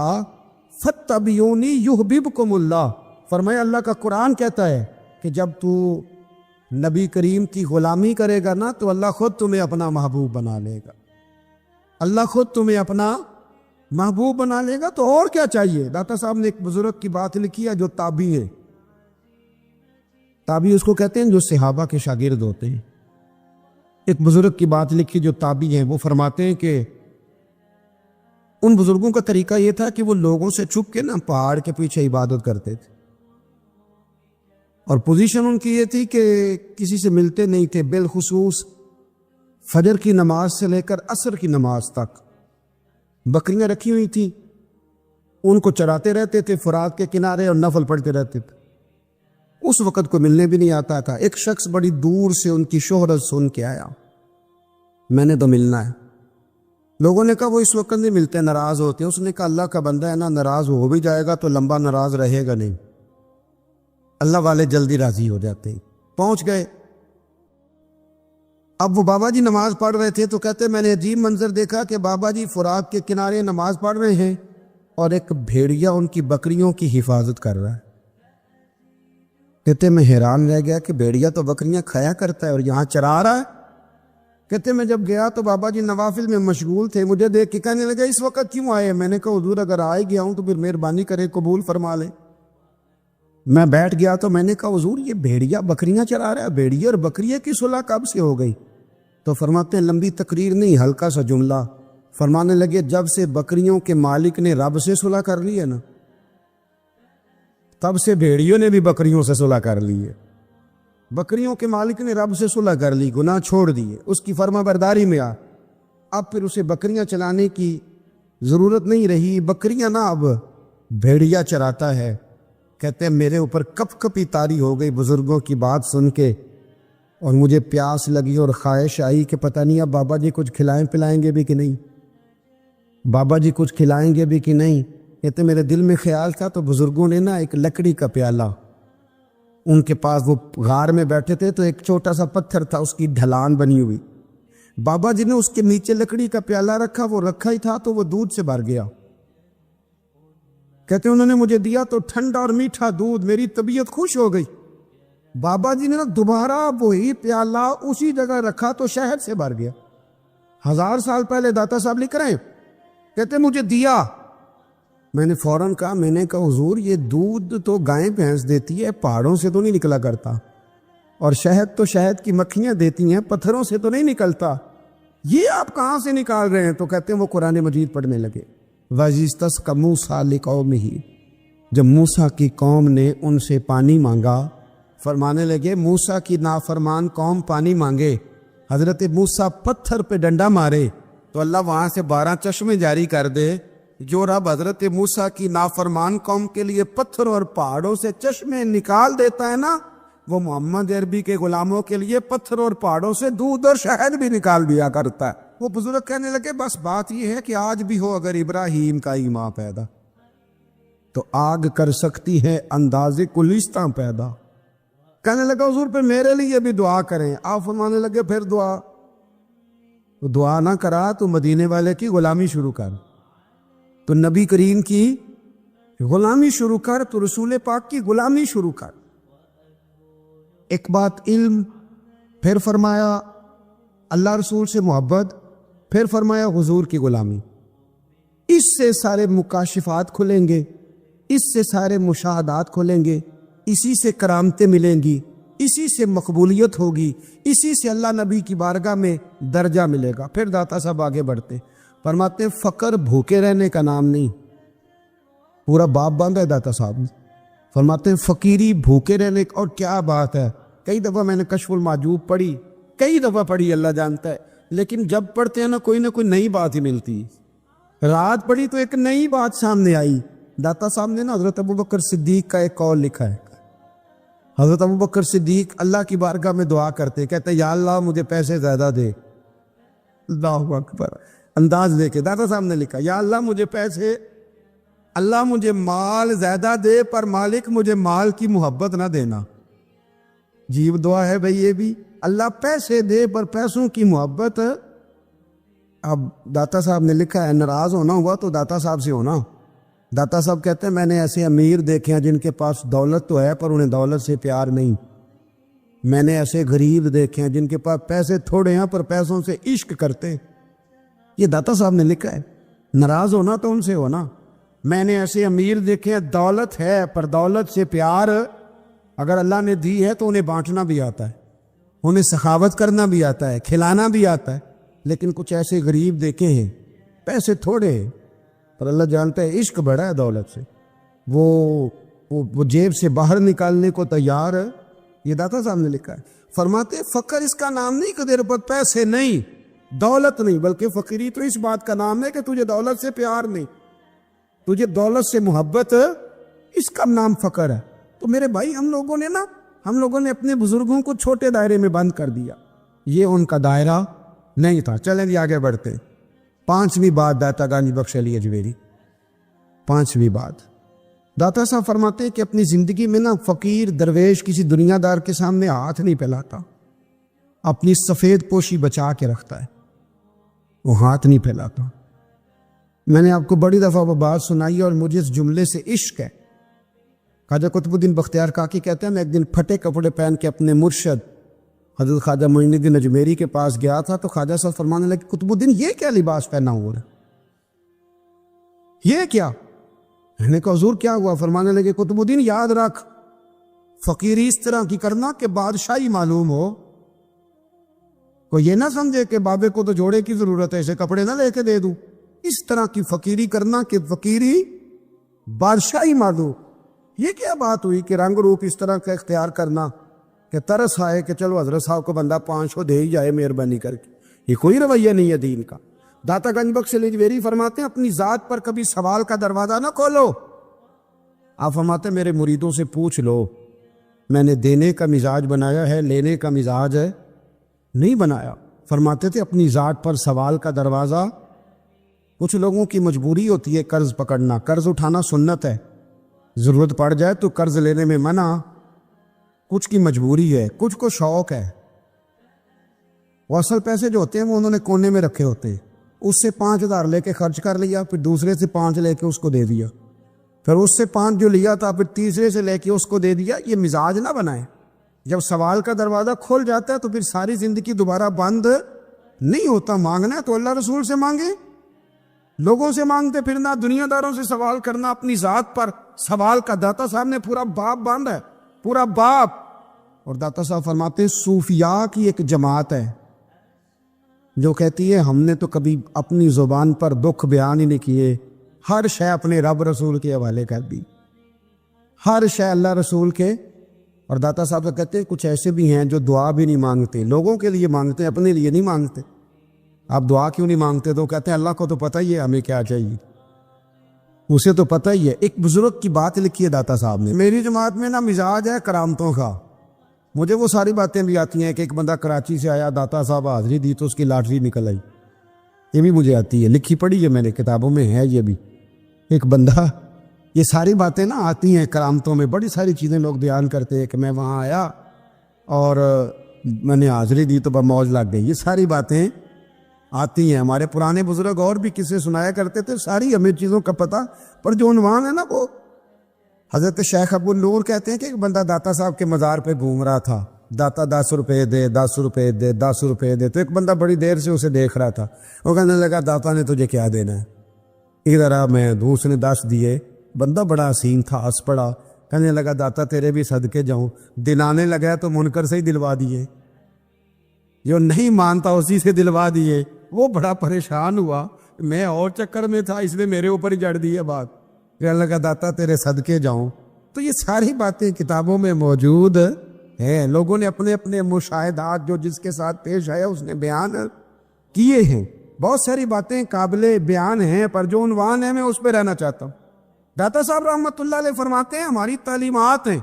فاتبعونی یحببکم اللہ، فرمایا اللہ کا قرآن کہتا ہے کہ جب تو نبی کریم کی غلامی کرے گا نا تو اللہ خود تمہیں اپنا محبوب بنا لے گا، اللہ خود تمہیں اپنا محبوب بنا لے گا، تو اور کیا چاہیے۔ داتا صاحب نے ایک بزرگ کی بات لکھی ہے جو تابعی ہے، تابعی اس کو کہتے ہیں جو صحابہ کے شاگرد ہوتے ہیں۔ ایک بزرگ کی بات لکھی جو تابعی ہیں، وہ فرماتے ہیں کہ ان بزرگوں کا طریقہ یہ تھا کہ وہ لوگوں سے چھپ کے نا پہاڑ کے پیچھے عبادت کرتے تھے، اور پوزیشن ان کی یہ تھی کہ کسی سے ملتے نہیں تھے، بالخصوص فجر کی نماز سے لے کر عصر کی نماز تک بکریاں رکھی ہوئی تھیں، ان کو چراتے رہتے تھے فرات کے کنارے اور نفل پڑھتے رہتے تھے۔ اس وقت کو ملنے بھی نہیں آتا تھا۔ ایک شخص بڑی دور سے ان کی شہرت سن کے آیا، میں نے تو ملنا ہے۔ لوگوں نے کہا وہ اس وقت نہیں ملتے، ناراض ہوتے۔ اس نے کہا اللہ کا بندہ ہے نا، ناراض ہو بھی جائے گا تو لمبا ناراض رہے گا نہیں، اللہ والے جلدی راضی ہو جاتے ہیں۔ پہنچ گئے، اب وہ بابا جی نماز پڑھ رہے تھے تو کہتے میں نے عجیب منظر دیکھا کہ بابا جی فرات کے کنارے نماز پڑھ رہے ہیں اور ایک بھیڑیا ان کی بکریوں کی حفاظت کر رہا ہے۔ کہتے میں حیران رہ گیا کہ بھیڑیا تو بکریاں کھایا کرتا ہے اور یہاں چرا رہا ہے۔ کہتے میں جب گیا تو بابا جی نوافل میں مشغول تھے، مجھے دیکھ کے کہنے لگا اس وقت کیوں آئے؟ میں نے کہا حضور اگر آئے گیا ہوں تو پھر مہربانی کرے قبول فرما لے۔ میں بیٹھ گیا تو میں نے کہا حضور یہ بھیڑیا بکریاں چرا رہا ہے، بھیڑیا اور بکریے کی صلح کب سے ہو گئی؟ تو فرماتے ہیں لمبی تقریر نہیں، ہلکا سا جملہ، فرمانے لگے جب سے بکریوں کے مالک نے رب سے صلح کر لی ہے نا، تب سے بھیڑیوں نے بھی بکریوں سے صلح کر لی ہے۔ بکریوں کے مالک نے رب سے صلح کر لی، گناہ چھوڑ دیے، اس کی فرما برداری میں اب پھر اسے بکریاں چلانے کی ضرورت نہیں رہی، بکریاں نہ اب بھیڑیا چراتا ہے۔ کہتے ہیں میرے اوپر کپ کپی طاری ہو گئی بزرگوں کی بات سن کے، اور مجھے پیاس لگی اور خواہش آئی کہ پتہ نہیں اب بابا جی کچھ کھلائیں پلائیں گے بھی کہ نہیں، بابا جی کچھ کھلائیں گے بھی کہ نہیں۔ کہتے میرے دل میں خیال تھا تو بزرگوں نے نا ایک لکڑی کا پیالہ، ان کے پاس وہ غار میں بیٹھے تھے تو ایک چھوٹا سا پتھر تھا، اس کی ڈھلان بنی ہوئی، بابا جی نے اس کے نیچے لکڑی کا پیالہ رکھا، وہ رکھا ہی تھا تو وہ دودھ سے بھر گیا۔ کہتے انہوں نے مجھے دیا تو ٹھنڈا اور میٹھا دودھ، میری طبیعت خوش ہو گئی۔ بابا جی نے نا دوبارہ وہی پیالہ اسی جگہ رکھا تو شہد سے بھر گیا۔ 1000 سال پہلے داتا صاحب لکھ رہے ہیں، کہتے مجھے دیا، میں نے فوراً کہا، میں نے کہا حضور یہ دودھ تو گائیں بھینس دیتی ہے، پہاڑوں سے تو نہیں نکلا کرتا، اور شہد تو شہد کی مکھیاں دیتی ہیں، پتھروں سے تو نہیں نکلتا۔ یہ آپ کہاں سے نکال رہے ہیں؟ تو کہتے ہیں وہ قرآن مجید پڑھنے لگے. وَإِذْ مُوسَىٰ لِقَوْمِهِ، جب موسیٰ کی قوم نے ان سے پانی مانگا، فرمانے لگے موسیٰ کی نافرمان قوم پانی مانگے، حضرت موسیٰ پتھر پہ ڈنڈا مارے تو اللہ وہاں سے 12 چشمے جاری کر دے. جو رب حضرت موسیٰ کی نافرمان قوم کے لیے پتھر اور پہاڑوں سے چشمے نکال دیتا ہے نا، وہ محمد عربی کے غلاموں کے لیے پتھر اور پہاڑوں سے دودھ اور شہد بھی نکال دیا کرتا ہے. وہ بزرگ کہنے لگے بس بات یہ ہے کہ آج بھی ہو اگر ابراہیم کا ایمان پیدا تو آگ کر سکتی ہے انداز گلستاں پیدا. کہنے لگا حضور پہ میرے لیے بھی دعا کریں. آپ فرمانے لگے پھر دعا تو دعا نہ کرا تو مدینے والے کی غلامی شروع کر، تو نبی کریم کی غلامی شروع کر، تو رسول پاک کی غلامی شروع کر. ایک بات علم، پھر فرمایا اللہ رسول سے محبت، پھر فرمایا حضور کی غلامی. اس سے سارے مکاشفات کھلیں گے، اس سے سارے مشاہدات کھلیں گے، اسی سے کرامتیں ملیں گی، اسی سے مقبولیت ہوگی، اسی سے اللہ نبی کی بارگاہ میں درجہ ملے گا. پھر داتا صاحب آگے بڑھتے فرماتے ہیں فقر بھوکے رہنے کا نام نہیں. پورا باب بند ہے داتا صاحب. فرماتے ہیں فقیری بھوکے رہنے کا. اور کیا بات ہے، کئی دفعہ میں نے کشف المعجوب پڑھی، کئی دفعہ پڑھی، اللہ جانتا ہے، لیکن جب پڑھتے ہیں نا کوئی نہ کوئی نئی بات ہی ملتی. رات پڑھی تو ایک نئی بات سامنے آئی. داتا صاحب نے نا حضرت ابوبکر صدیق کا ایک قول لکھا ہے. حضرت ابوبکر صدیق اللہ کی بارگاہ میں دعا کرتے، کہتے یا اللہ مجھے پیسے زیادہ دے. اللہ اکبر، انداز دے کے داتا صاحب نے لکھا یا اللہ مجھے پیسے، اللہ مجھے مال زیادہ دے پر مالک مجھے مال کی محبت نہ دینا. عجیب دعا ہے بھئی یہ بھی. اللہ پیسے دے پر پیسوں کی محبت. اب داتا صاحب نے لکھا ہے ناراض ہونا ہوا تو داتا صاحب سے ہونا. داتا صاحب کہتے ہیں میں نے ایسے امیر دیکھے ہیں جن کے پاس دولت تو ہے پر انہیں دولت سے پیار نہیں. میں نے ایسے غریب دیکھے ہیں جن کے پاس پیسے تھوڑے ہیں پر پیسوں سے عشق کرتے. یہ داتا صاحب نے لکھا ہے. ناراض ہونا تو ان سے ہونا. میں نے ایسے امیر دیکھے ہیں دولت ہے پر دولت سے پیار اگر اللہ نے دی ہے تو انہیں بانٹنا بھی آتا ہے، انہیں سخاوت کرنا بھی آتا ہے، کھلانا بھی آتا ہے. لیکن کچھ ایسے غریب دیکھے ہیں پیسے تھوڑے پر اللہ جانتا ہے عشق بڑا ہے دولت سے، وہ جیب سے باہر نکالنے کو تیار ہے. یہ داتا صاحب نے لکھا ہے. فرماتے فقر اس کا نام نہیں کہ تیرے پر پیسے نہیں، دولت نہیں، بلکہ فقیری تو اس بات کا نام ہے کہ تجھے دولت سے پیار نہیں، تجھے دولت سے محبت، اس کا نام فقر ہے. تو میرے بھائی ہم لوگوں نے اپنے بزرگوں کو چھوٹے دائرے میں بند کر دیا. یہ ان کا دائرہ نہیں تھا. چلیں جی آگے بڑھتے. 5ویں بات داتا گانجی بخش علی اجمیری. 5ویں بات داتا صاحب فرماتے ہیں کہ اپنی زندگی میں نا فقیر درویش کسی دنیا دار کے سامنے ہاتھ نہیں پھیلاتا، اپنی سفید پوشی بچا کے رکھتا ہے، وہ ہاتھ نہیں پھیلاتا. میں نے آپ کو بڑی دفعہ وہ بات سنائی اور مجھے اس جملے سے عشق ہے. خواجہ قطب الدین بختیار کاکی کہتے ہیں میں ایک دن پھٹے کپڑے پہن کے اپنے مرشد حضرت خواجہ معین الدین اجمیری کے پاس گیا تھا تو خواجہ صاحب فرمانے لگے قطب الدین یہ کیا لباس پہنا ہوا ہے، یہ کیا؟ میں نے کہا حضور کیا ہوا؟ فرمانے لگے قطب الدین یاد رکھ فقیری اس طرح کی کرنا کہ بادشاہی معلوم ہو. کوئی یہ نہ سمجھے کہ بابے کو تو جوڑے کی ضرورت ہے اسے کپڑے نہ لے کے دے دوں. اس طرح کی فقیری کرنا کہ فقیری بادشاہی معلوم. یہ کیا بات ہوئی کہ رنگ روپ اس طرح کا اختیار کرنا کہ ترس آئے کہ چلو حضرت صاحب کو بندہ 500 دے ہی جائے مہربانی کر کے. یہ کوئی رویہ نہیں ہے دین کا. داتا گنج بخش علی اجمیری فرماتے ہیں اپنی ذات پر کبھی سوال کا دروازہ نہ کھولو. آپ فرماتے ہیں میرے مریدوں سے پوچھ لو میں نے دینے کا مزاج بنایا ہے، لینے کا مزاج ہے نہیں بنایا. فرماتے تھے اپنی ذات پر سوال کا دروازہ. کچھ لوگوں کی مجبوری ہوتی ہے قرض پکڑنا، قرض اٹھانا سنت ہے، ضرورت پڑ جائے تو قرض لینے میں منع. کچھ کی مجبوری ہے، کچھ کو شوق ہے. وہ اصل پیسے جو ہوتے ہیں وہ انہوں نے کونے میں رکھے ہوتے ہیں. اس سے 5,000 لے کے خرچ کر لیا، پھر دوسرے سے 5 لے کے اس کو دے دیا، پھر اس سے 5 جو لیا تھا پھر تیسرے سے لے کے اس کو دے دیا. یہ مزاج نہ بنائے. جب سوال کا دروازہ کھل جاتا ہے تو پھر ساری زندگی دوبارہ بند نہیں ہوتا. مانگنا ہے تو اللہ رسول سے مانگے، لوگوں سے مانگتے پھرنا، دنیا داروں سے سوال کرنا، اپنی ذات پر سوال کا. داتا صاحب نے پورا باب باندھا ہے، پورا باب. اور داتا صاحب فرماتے ہیں صوفیاء کی ایک جماعت ہے جو کہتی ہے ہم نے تو کبھی اپنی زبان پر دکھ بیان ہی نہیں کیے، ہر شے اپنے رب رسول کے حوالے کر دی، ہر شے اللہ رسول کے۔ اور داتا صاحب تو کہتے ہیں کچھ ایسے بھی ہیں جو دعا بھی نہیں مانگتے، لوگوں کے لیے مانگتے ہیں، اپنے لیے نہیں مانگتے۔ آپ دعا کیوں نہیں مانگتے؟ تو کہتے ہیں اللہ کو تو پتہ ہی ہے ہمیں کیا چاہیے، اسے تو پتہ ہی ہے۔ ایک بزرگ کی بات لکھی ہے داتا صاحب نے، میری جماعت میں نا مزاج ہے کرامتوں کا، مجھے وہ ساری باتیں بھی آتی ہیں کہ ایک بندہ کراچی سے آیا، داتا صاحب حاضری دی تو اس کی لاٹری نکل آئی، یہ بھی مجھے آتی ہے، لکھی پڑھی ہے میں نے، کتابوں میں ہے یہ بھی۔ ایک بندہ، یہ ساری باتیں نا آتی ہیں کرامتوں میں، بڑی ساری چیزیں لوگ بیان کرتے ہیں کہ میں وہاں آیا اور میں نے حاضری دی تو موج لگ گئی، یہ ساری باتیں آتی ہیں۔ ہمارے پرانے بزرگ اور بھی قصے سنایا کرتے تھے، ساری ہمیں چیزوں کا پتہ، پر جو عنوان ہے نا وہ حضرت شیخ ابو النور کہتے ہیں کہ ایک بندہ داتا صاحب کے مزار پہ گھوم رہا تھا، داتا 10 روپے دے، 10 روپے دے، 10 روپے دے، تو ایک بندہ بڑی دیر سے اسے دیکھ رہا تھا، وہ کہنے لگا داتا نے تجھے کیا دینا ہے، ادھر آ، میں دوں۔ اس نے 10 دیے، بندہ بڑا حسین تھا، ہنس پڑا، کہنے لگا داتا تیرے بھی صدقے جاؤں، دلانے لگا تو منکر سے ہی دلوا دیے، جو نہیں مانتا اسی سے دلوا دیے۔ وہ بڑا پریشان ہوا، میں اور چکر میں تھا، اس نے میرے اوپر ہی جڑ دی ہے بات، کہنے لگا داتا تیرے صدقے جاؤں۔ تو یہ ساری باتیں کتابوں میں موجود ہیں، لوگوں نے اپنے اپنے مشاہدات جو جس کے ساتھ پیش آیا اس نے بیان کیے ہیں۔ بہت ساری باتیں قابل بیان ہیں، پر جو عنوان ہے میں اس پہ رہنا چاہتا ہوں۔ داتا صاحب رحمۃ اللہ علیہ فرماتے ہیں ہماری تعلیمات ہیں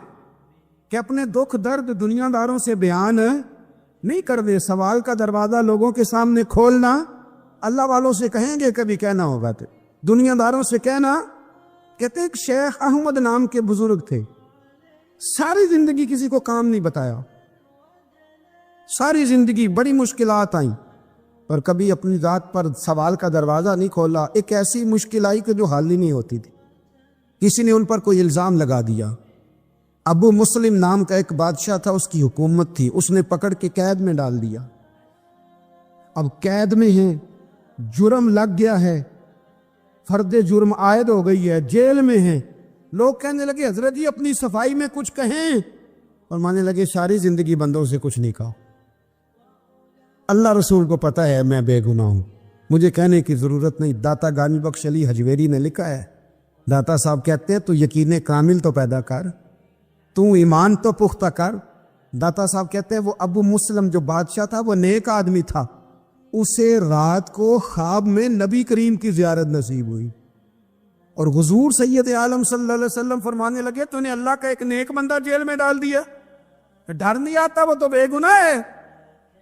کہ اپنے دکھ درد دنیا داروں سے بیان نہیں کر دے، سوال کا دروازہ لوگوں کے سامنے کھولنا اللہ والوں سے کہیں گے کبھی کہنا ہوگا، تو دنیا داروں سے کہنا۔ کہتے ہیں ایک شیخ احمد نام کے بزرگ تھے، ساری زندگی کسی کو کام نہیں بتایا، ساری زندگی بڑی مشکلات آئیں، پر کبھی اپنی ذات پر سوال کا دروازہ نہیں کھولا۔ ایک ایسی مشکل آئی کہ جو حل ہی نہیں ہوتی تھی، کسی نے ان پر کوئی الزام لگا دیا۔ ابو مسلم نام کا ایک بادشاہ تھا، اس کی حکومت تھی، اس نے پکڑ کے قید میں ڈال دیا۔ اب قید میں ہیں، جرم لگ گیا ہے، فرد جرم عائد ہو گئی ہے، جیل میں ہیں، لوگ کہنے لگے حضرت جی اپنی صفائی میں کچھ کہیں، اور مانے لگے ساری زندگی بندوں سے کچھ نہیں کہا، اللہ رسول کو پتہ ہے میں بے گناہ ہوں، مجھے کہنے کی ضرورت نہیں۔ داتا غانی بخش علی حجویری نے لکھا ہے، داتا صاحب کہتے ہیں تو یقین کامل تو پیدا کر، تو ایمان تو پختہ کر۔ داتا صاحب کہتے ہیں وہ ابو مسلم جو بادشاہ تھا وہ نیک آدمی تھا، اسے رات کو خواب میں نبی کریم کی زیارت نصیب ہوئی، اور حضور سید عالم صلی اللہ علیہ وسلم فرمانے لگے تو نے اللہ کا ایک نیک بندہ جیل میں ڈال دیا، ڈر نہیں آتا، وہ تو بے گناہ ہے۔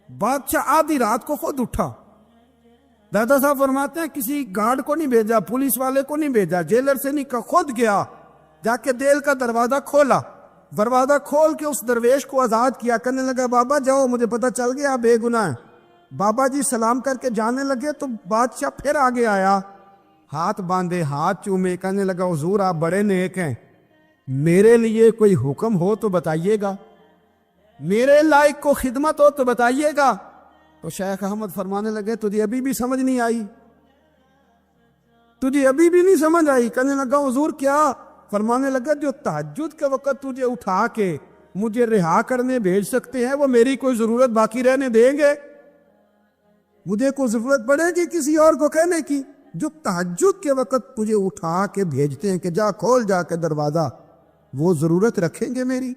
بادشاہ آدھی رات کو خود اٹھا، دادا صاحب فرماتے ہیں کسی گارڈ کو نہیں بھیجا، پولیس والے کو نہیں بھیجا، جیلر سے نہیں کہا، خود گیا، جا کے جیل کا دروازہ کھولا، دروازہ کھول کے اس درویش کو آزاد کیا، کہنے لگا بابا جاؤ مجھے پتہ چل گیا بے گناہ ہے۔ بابا جی سلام کر کے جانے لگے تو بادشاہ پھر آگے آیا، ہاتھ باندھے، ہاتھ چومے، کہنے لگا حضور آپ بڑے نیک ہیں، میرے لیے کوئی حکم ہو تو بتائیے گا، میرے لائق کو خدمت ہو تو بتائیے گا۔ تو شیخ احمد فرمانے لگے تجھے ابھی بھی سمجھ نہیں آئی، تجھے ابھی بھی نہیں سمجھ آئی؟ کہنے لگا حضور کیا؟ فرمانے لگا جو تہجد کے وقت تجھے اٹھا کے مجھے رہا کرنے بھیج سکتے ہیں وہ میری کوئی ضرورت باقی رہنے دیں گے؟ مجھے کوئی ضرورت پڑے گی کسی اور کو کہنے کی؟ جو تہجد کے وقت تجھے اٹھا کے بھیجتے ہیں کہ جا کھول جا کے دروازہ، وہ ضرورت رکھیں گے میری؟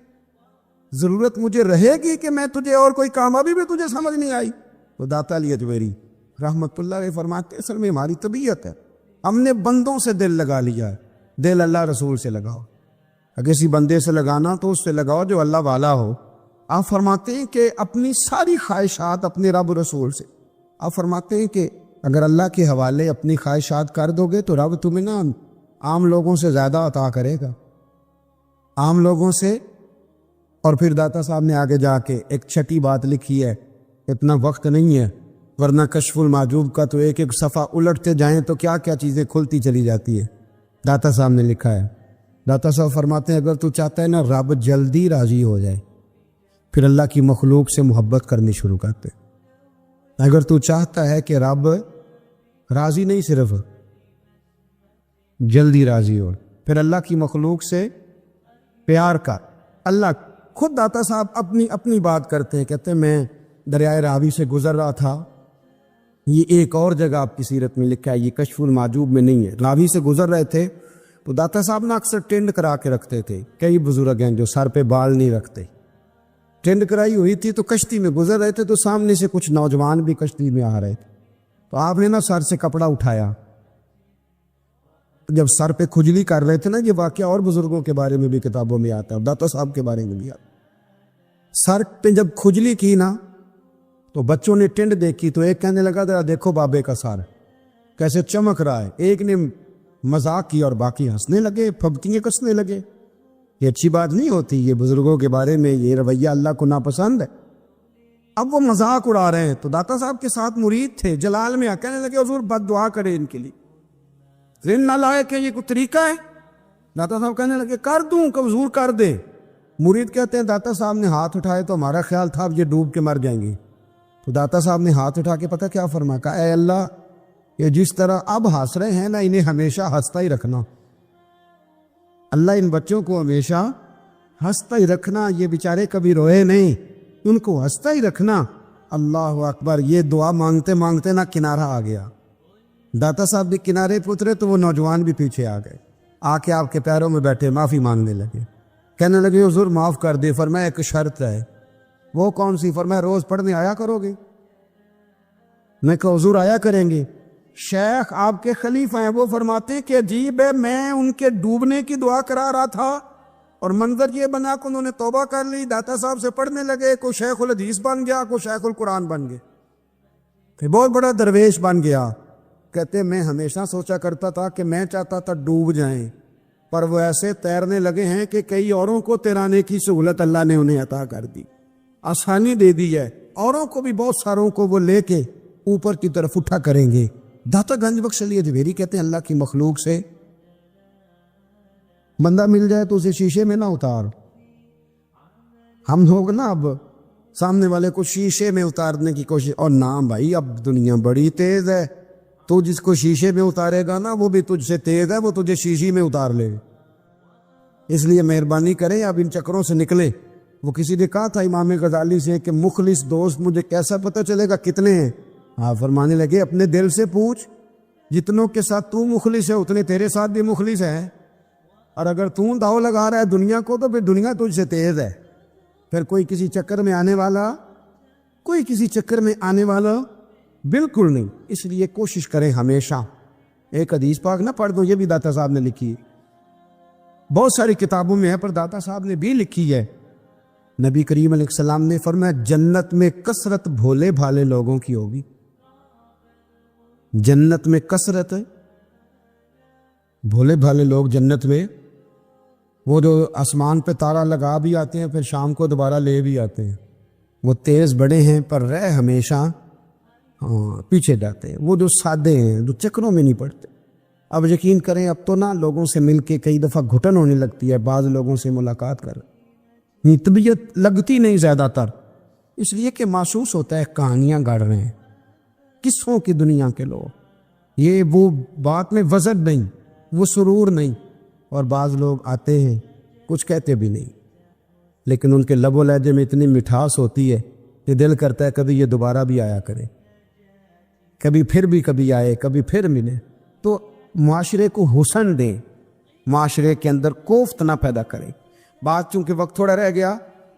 ضرورت مجھے رہے گی کہ میں تجھے اور کوئی کام؟ ابھی بھی تجھے سمجھ نہیں آئی؟ تو داتا علی حجویری رحمت اللہ علیہ فرماتے ہیں اصل میں ہماری طبیعت ہے، ہم نے بندوں سے دل لگا لیا ہے، دل اللہ رسول سے لگاؤ، اگر کسی بندے سے لگانا تو اس سے لگاؤ جو اللہ والا ہو۔ آپ فرماتے ہیں کہ اپنی ساری خواہشات اپنے رب رسول سے، آپ فرماتے ہیں کہ اگر اللہ کے حوالے اپنی خواہشات کر دو گے تو رب تمہیں نا عام لوگوں سے زیادہ عطا کرے گا، عام لوگوں سے۔ اور پھر داتا صاحب نے آگے جا کے ایک چھٹی بات لکھی ہے، اتنا وقت نہیں ہے ورنہ کشف المعجوب کا تو ایک ایک صفحہ الٹتے جائیں تو کیا کیا چیزیں کھلتی چلی جاتی ہے۔ داتا صاحب نے لکھا ہے، داتا صاحب فرماتے ہیں اگر تو چاہتا ہے نا رب جلدی راضی ہو جائے، پھر اللہ کی مخلوق سے محبت کرنی شروع کرتے۔ اگر تو چاہتا ہے کہ رب راضی نہیں صرف جلدی راضی ہو، پھر اللہ کی مخلوق سے پیار کر۔ اللہ خود داتا صاحب اپنی بات کرتے ہیں، کہتے ہیں میں دریائے راوی سے گزر رہا تھا، یہ ایک اور جگہ آپ کی سیرت میں لکھا ہے، یہ کشف المعجوب میں نہیں ہے۔ راوی سے گزر رہے تھے تو داتا صاحب نے اکثر ٹینڈ کرا کے رکھتے تھے، کئی بزرگ ہیں جو سر پہ بال نہیں رکھتے، ٹینڈ کرائی ہوئی تھی تو کشتی میں گزر رہے تھے تو سامنے سے کچھ نوجوان بھی کشتی میں آ رہے تھے، تو آپ نے نا سر سے کپڑا اٹھایا، جب سر پہ کھجلی کر رہے تھے نا، یہ واقعہ اور بزرگوں کے بارے میں بھی کتابوں میں آتا ہے، داتا صاحب کے بارے میں بھی آتا ہے، سر پہ جب کھجلی کی نا تو بچوں نے ٹینڈ دیکھی تو ایک کہنے لگا ذرا دیکھو بابے کا سر کیسے چمک رہا ہے، ایک نے مذاق کیا اور باقی ہنسنے لگے، پھبتیاں کسنے لگے۔ یہ اچھی بات نہیں ہوتی، یہ بزرگوں کے بارے میں یہ رویہ اللہ کو ناپسند ہے۔ اب وہ مذاق اڑا رہے ہیں تو داتا صاحب کے ساتھ مرید تھے جلال میں، کہنے لگے حضور بد دعا کرے ان کے لیے، ذہن نہ لائے کہ یہ کوئی طریقہ ہے۔ داتا صاحب کہنے لگے کر دوں کہ حضور کر دے۔ مرید کہتے ہیں داتا صاحب نے ہاتھ اٹھائے تو ہمارا خیال تھا اب یہ ڈوب کے مر جائیں گے، تو داتا صاحب نے ہاتھ اٹھا کے پتہ کیا فرمایا، کہا اے اللہ یہ جس طرح اب ہنس رہے ہیں نا انہیں ہمیشہ ہنستا ہی رکھنا، اللہ ان بچوں کو ہمیشہ ہنستا ہی رکھنا، یہ بیچارے کبھی روئے نہیں، ان کو ہنستا ہی رکھنا۔ اللہ اکبر، یہ دعا مانگتے مانگتے نا کنارہ آ گیا، داتا صاحب بھی کنارے پہ اترے تو وہ نوجوان بھی پیچھے آ گئے، آ کے آپ کے پیروں میں بیٹھے معافی مانگنے لگے، کہنے لگے حضور معاف کر دے۔ فرمایا ایک شرط ہے۔ وہ کون سی؟ فرمایا روز پڑھنے آیا کرو گے؟ میں کہا حضور آیا کریں گے۔ شیخ آپ کے خلیفہ ہیں، وہ فرماتے کہ عجیب ہے، میں ان کے ڈوبنے کی دعا کرا رہا تھا اور منظر یہ بنا کہ انہوں نے توبہ کر لی، داتا صاحب سے پڑھنے لگے، کوئی شیخ الحدیث بن گیا، کوئی شیخ القرآن بن گئے، پھر بہت بڑا درویش بن گیا۔ کہتے میں ہمیشہ سوچا کرتا تھا کہ میں چاہتا تھا ڈوب جائیں، پر وہ ایسے تیرنے لگے ہیں کہ کئی اوروں کو تیرانے کی سہولت اللہ نے انہیں عطا کر دی، آسانی دے دی ہے، اوروں کو بھی بہت ساروں کو وہ لے کے اوپر کی طرف اٹھا کریں گے۔ داتا گنج بخش علی اجمیری کہتے ہیں اللہ کی مخلوق سے بندہ مل جائے تو اسے شیشے میں نہ اتار۔ ہم لوگ نا اب سامنے والے کو شیشے میں اتارنے کی کوشش، اور نام بھائی اب دنیا بڑی تیز ہے، تو جس کو شیشے میں اتارے گا نا وہ بھی تجھ سے تیز ہے، وہ تجھے شیشی میں اتار لے گا۔ اس لیے مہربانی کریں اب ان چکروں سے نکلے۔ وہ کسی نے کہا تھا امام غزالی سے کہ مخلص دوست مجھے کیسا پتہ چلے گا کتنے ہیں؟ آپ فرمانے لگے اپنے دل سے پوچھ، جتنوں کے ساتھ تو مخلص ہے اتنے تیرے ساتھ بھی مخلص ہیں، اور اگر تو داؤ لگا رہا ہے دنیا کو تو پھر دنیا تجھ سے تیز ہے۔ پھر کوئی کسی چکر میں آنے والا بالکل نہیں۔ اس لیے کوشش کریں ہمیشہ، ایک حدیث پاک نہ پڑھ دو، یہ بھی داتا صاحب نے لکھی ہے، بہت ساری کتابوں میں ہے پر داتا صاحب نے بھی لکھی ہے۔ نبی کریم علیہ السلام نے فرمایا جنت میں کثرت بھولے بھالے لوگوں کی ہوگی، جنت میں کثرت بھولے بھالے لوگ جنت میں، وہ جو آسمان پہ تارا لگا بھی آتے ہیں پھر شام کو دوبارہ لے بھی آتے ہیں، وہ تیز بڑے ہیں پر رہ ہمیشہ پیچھے جاتے ہیں، وہ جو سادے ہیں جو چکروں میں نہیں پڑتے۔ اب یقین کریں اب تو نا لوگوں سے مل کے کئی دفعہ گھٹن ہونے لگتی ہے، بعض لوگوں سے ملاقات کر طبیعت لگتی نہیں زیادہ تر، اس لیے کہ محسوس ہوتا ہے کہانیاں گڑھ رہے ہیں، قصوں کی دنیا کے لوگ، یہ وہ بات میں وزن نہیں، وہ سرور نہیں، اور بعض لوگ آتے ہیں کچھ کہتے بھی نہیں، لیکن ان کے لب و لہجے میں اتنی مٹھاس ہوتی ہے کہ دل کرتا ہے کبھی یہ دوبارہ بھی آیا کرے، کبھی آئے، کبھی پھر ملے۔ تو معاشرے کو حسن دیں، معاشرے کے اندر کوفت نہ پیدا کریں۔ بات چونکہ وقت تھوڑا رہ گیا،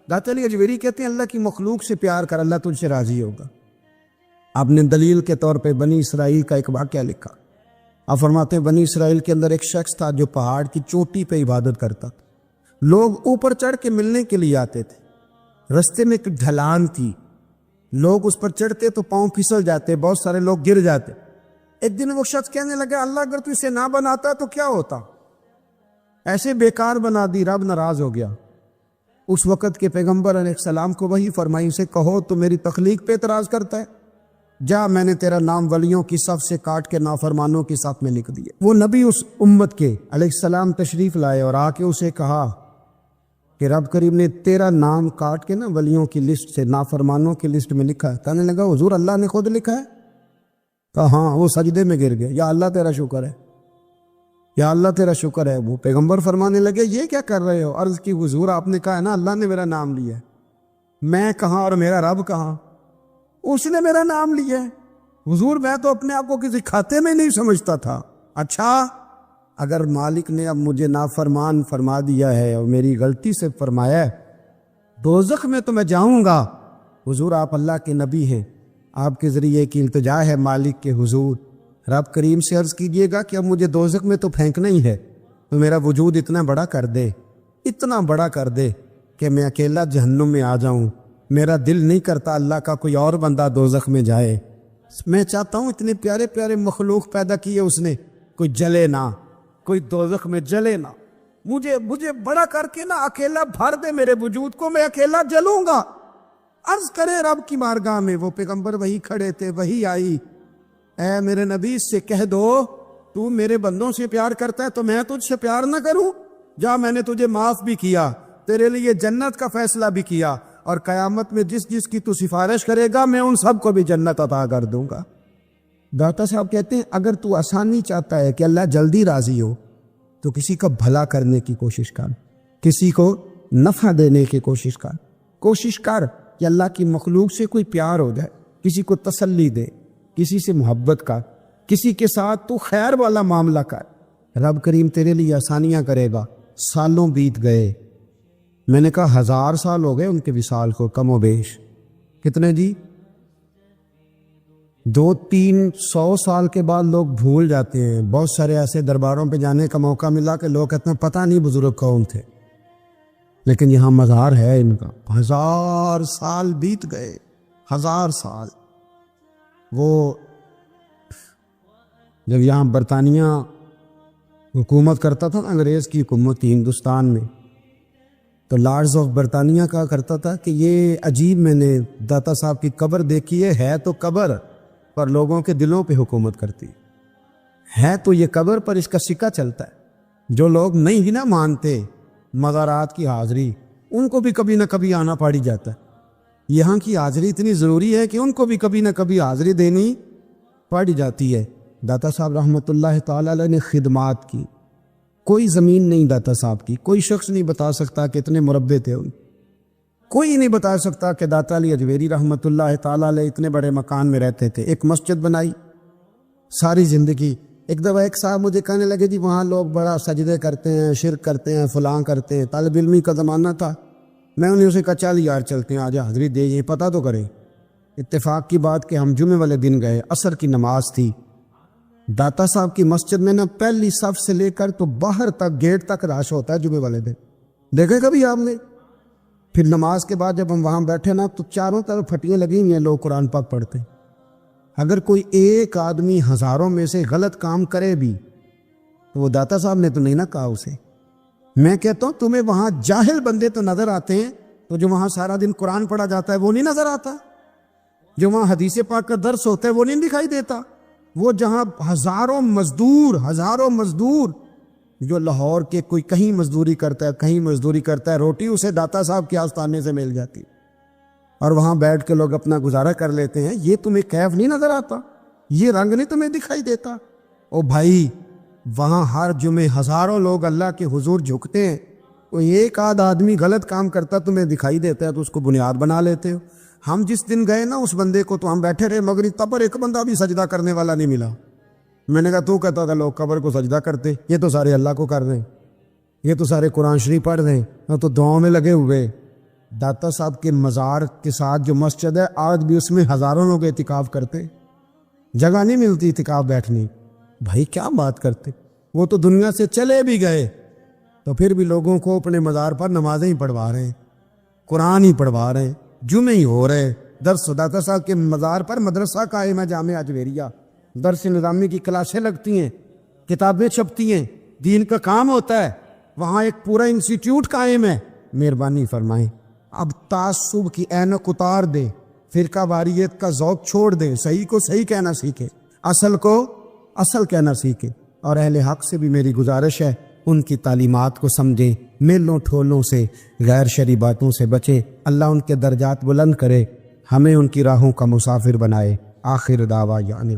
داتا علی اجمیری کہتے ہیں اللہ کی مخلوق سے پیار کر، اللہ تجھ سے راضی ہوگا۔ آپ نے دلیل کے طور پہ بنی اسرائیل کا ایک واقعہ لکھا۔ آپ فرماتے ہیں بنی اسرائیل کے اندر ایک شخص تھا جو پہاڑ کی چوٹی پہ عبادت کرتا تھا، لوگ اوپر چڑھ کے ملنے کے لیے آتے تھے، رستے میں ایک ڈھلان تھی، لوگ اس پر چڑھتے تو پاؤں پھسل جاتے، بہت سارے لوگ گر جاتے۔ ایک دن وہ شخص کہنے لگا اللہ اگر تو اسے نہ بناتا تو کیا ہوتا، ایسے بیکار بنا دی، رب ناراض ہو گیا۔ اس وقت کے پیغمبر علیہ السلام کو وحی فرمائی اسے کہو تو میری تخلیق پہ اعتراض کرتا ہے، جا میں نے تیرا نام ولیوں کی صف سے کاٹ کے نافرمانوں کی صف میں لکھ دیا۔ وہ نبی اس امت کے علیہ السلام تشریف لائے اور آ کے اسے کہا کہ رب کریم نے تیرا نام کاٹ کے نا ولیوں کی لسٹ سے نافرمانوں کی لسٹ میں لکھا ہے۔ کہنے لگا حضور اللہ نے خود لکھا ہے؟ کہا ہاں۔ وہ سجدے میں گر گئے، یا اللہ تیرا شکر ہے، یا اللہ تیرا شکر ہے۔ وہ پیغمبر فرمانے لگے یہ کیا کر رہے ہو؟ عرض کی حضور آپ نے کہا ہے نا اللہ نے میرا نام لیا ہے، میں کہاں اور میرا رب کہاں؟ اس نے میرا نام لیا ہے، حضور میں تو اپنے آپ کو کسی کھاتے میں نہیں سمجھتا تھا. اچھا اگر مالک نے اب مجھے نافرمان فرما دیا ہے اور میری غلطی سے فرمایا ہے دوزخ میں تو میں جاؤں گا. حضور آپ اللہ کے نبی ہیں, آپ کے ذریعے کی التجا ہے مالک کے حضور, رب کریم سے عرض کیجئے گا کہ اب مجھے دوزخ میں تو پھینکنا ہی ہے, تو میرا وجود اتنا بڑا کر دے, اتنا بڑا کر دے کہ میں اکیلا جہنم میں آ جاؤں. میرا دل نہیں کرتا اللہ کا کوئی اور بندہ دوزخ میں جائے. میں چاہتا ہوں اتنے پیارے پیارے مخلوق پیدا کیے اس نے, کوئی جلے نہ, کوئی دوزخ میں جلے نہ. مجھے بڑا کر کے نا اکیلا بھر دے میرے وجود کو, میں اکیلا جلوں گا. عرض کرے رب کی بارگاہ میں, وہ پیغمبر وہی کھڑے تھے, وہی آئی, اے میرے نبی اس سے کہہ دو تو میرے بندوں سے پیار کرتا ہے تو میں تجھ سے پیار نہ کروں. جا میں نے تجھے معاف بھی کیا, تیرے لیے جنت کا فیصلہ بھی کیا, اور قیامت میں جس جس کی تو سفارش کرے گا میں ان سب کو بھی جنت عطا کر دوں گا. داتا صاحب کہتے ہیں اگر تو آسانی چاہتا ہے کہ اللہ جلدی راضی ہو تو کسی کا بھلا کرنے کی کوشش کر, کسی کو نفع دینے کی کوشش کر. کوشش کر کہ اللہ کی مخلوق سے کوئی پیار ہو جائے, کسی کو تسلی دے, کسی سے محبت کر, کسی کے ساتھ تو خیر والا معاملہ کر. رب کریم تیرے لیے آسانیاں کرے گا. سالوں بیت گئے, میں نے کہا 1000 سال ہو گئے ان کے وصال کو کم و بیش. کتنے جی؟ 200-300 سال کے بعد لوگ بھول جاتے ہیں. بہت سارے ایسے درباروں پہ جانے کا موقع ملا کہ لوگ کہتے ہیں پتہ نہیں بزرگ کون تھے, لیکن یہاں مزار ہے ان کا. 1000 سال بیت گئے, 1000 سال. وہ جب یہاں برطانیہ حکومت کرتا تھا, انگریز کی حکومت تھی ہندوستان میں, تو لارڈز آف برطانیہ کہا کرتا تھا کہ یہ عجیب, میں نے داتا صاحب کی قبر دیکھی ہے تو قبر پر لوگوں کے دلوں پہ حکومت کرتی ہے, تو یہ قبر پر اس کا سکہ چلتا ہے. جو لوگ نہیں ہی نہ مانتے مزارات کی حاضری, ان کو بھی کبھی نہ کبھی آنا پڑ جاتا ہے. یہاں کی حاضری اتنی ضروری ہے کہ ان کو بھی کبھی نہ کبھی حاضری دینی پڑ جاتی ہے. داتا صاحب رحمۃ اللہ تعالی علیہ نے خدمات کی, کوئی زمین نہیں داتا صاحب کی, کوئی شخص نہیں بتا سکتا کہ اتنے مربع تھے ان, کوئی نہیں بتا سکتا کہ داتا علی اجویری رحمۃ اللہ تعالی علیہ اتنے بڑے مکان میں رہتے تھے. ایک مسجد بنائی ساری زندگی. ایک دفعہ ایک صاحب مجھے کہنے لگے جی وہاں لوگ بڑا سجدے کرتے ہیں, شرک کرتے ہیں, فلاں کرتے ہیں. طالب علمی کا زمانہ تھا, میں انہیں اسے کہا چل یار چلتے ہیں, آجا حاضری دے, یہ پتہ تو کریں. اتفاق کی بات کہ ہم جمعے والے دن گئے, عصر کی نماز تھی. داتا صاحب کی مسجد میں نا پہلی صف سے لے کر تو باہر تک گیٹ تک رش ہوتا ہے جمعے والے دن, دیکھے کبھی آپ نے؟ پھر نماز کے بعد جب ہم وہاں بیٹھے نا تو چاروں طرف پھٹیاں لگی ہوئی ہیں, لوگ قرآن پاک پڑھتے ہیں. اگر کوئی ایک آدمی ہزاروں میں سے غلط کام کرے بھی تو وہ داتا صاحب نے تو نہیں نہ کہا اسے. میں کہتا ہوں تمہیں وہاں جاہل بندے تو نظر آتے ہیں, تو جو وہاں سارا دن قرآن پڑھا جاتا ہے وہ نہیں نظر آتا, جو وہاں حدیث پاک کا درس ہوتا ہے وہ نہیں دکھائی دیتا. وہ جہاں ہزاروں مزدور جو لاہور کے کوئی کہیں مزدوری کرتا ہے, کہیں مزدوری کرتا ہے, روٹی اسے داتا صاحب کے آستانے سے مل جاتی, اور وہاں بیٹھ کے لوگ اپنا گزارا کر لیتے ہیں. یہ تمہیں کیف نہیں نظر آتا, یہ رنگ نہیں تمہیں دکھائی دیتا؟ او بھائی وہاں ہر جمعے ہزاروں لوگ اللہ کے حضور جھکتے ہیں, کوئی ایک آدھ آدمی غلط کام کرتا تمہیں دکھائی دیتا ہے تو اس کو بنیاد بنا لیتے ہو. ہم جس دن گئے نا اس بندے کو تو ہم بیٹھے رہے, مگر تب پر ایک بندہ بھی سجدہ کرنے والا نہیں ملا. میں نے کہا تو کہتا تھا لوگ قبر کو سجدہ کرتے, یہ تو سارے اللہ کو کر رہے ہیں, یہ تو سارے قرآن شریف پڑھ رہے ہیں, تو دعاؤں میں لگے ہوئے. داتا صاحب کے مزار کے ساتھ جو مسجد ہے آج بھی اس میں ہزاروں لوگ اعتکاف کرتے, جگہ نہیں ملتی اعتکاف بیٹھنے. بھائی کیا بات کرتے, وہ تو دنیا سے چلے بھی گئے تو پھر بھی لوگوں کو اپنے مزار پر نمازیں ہی پڑھوا رہے ہیں, قرآن ہی پڑھوا رہے ہیں, جمعے ہی ہو رہے. درس داتا صاحب کے مزار پر مدرسہ قائم ہے جامعہ اجویریہ, درس نظامی کی کلاسیں لگتی ہیں, کتابیں چھپتی ہیں, دین کا کام ہوتا ہے. وہاں ایک پورا انسٹیٹیوٹ قائم ہے. مہربانی فرمائیں اب تعصب کی اینک اتار دیں, فرقہ واریت کا ذوق چھوڑ دیں, صحیح کو صحیح کہنا سیکھیں, اصل کو اصل کہنا سیکھیں. اور اہل حق سے بھی میری گزارش ہے ان کی تعلیمات کو سمجھیں, میلوں ٹھولوں سے, غیر شرعی باتوں سے بچیں. اللہ ان کے درجات بلند کرے, ہمیں ان کی راہوں کا مسافر بنائے. آخر دعویٰ یعنی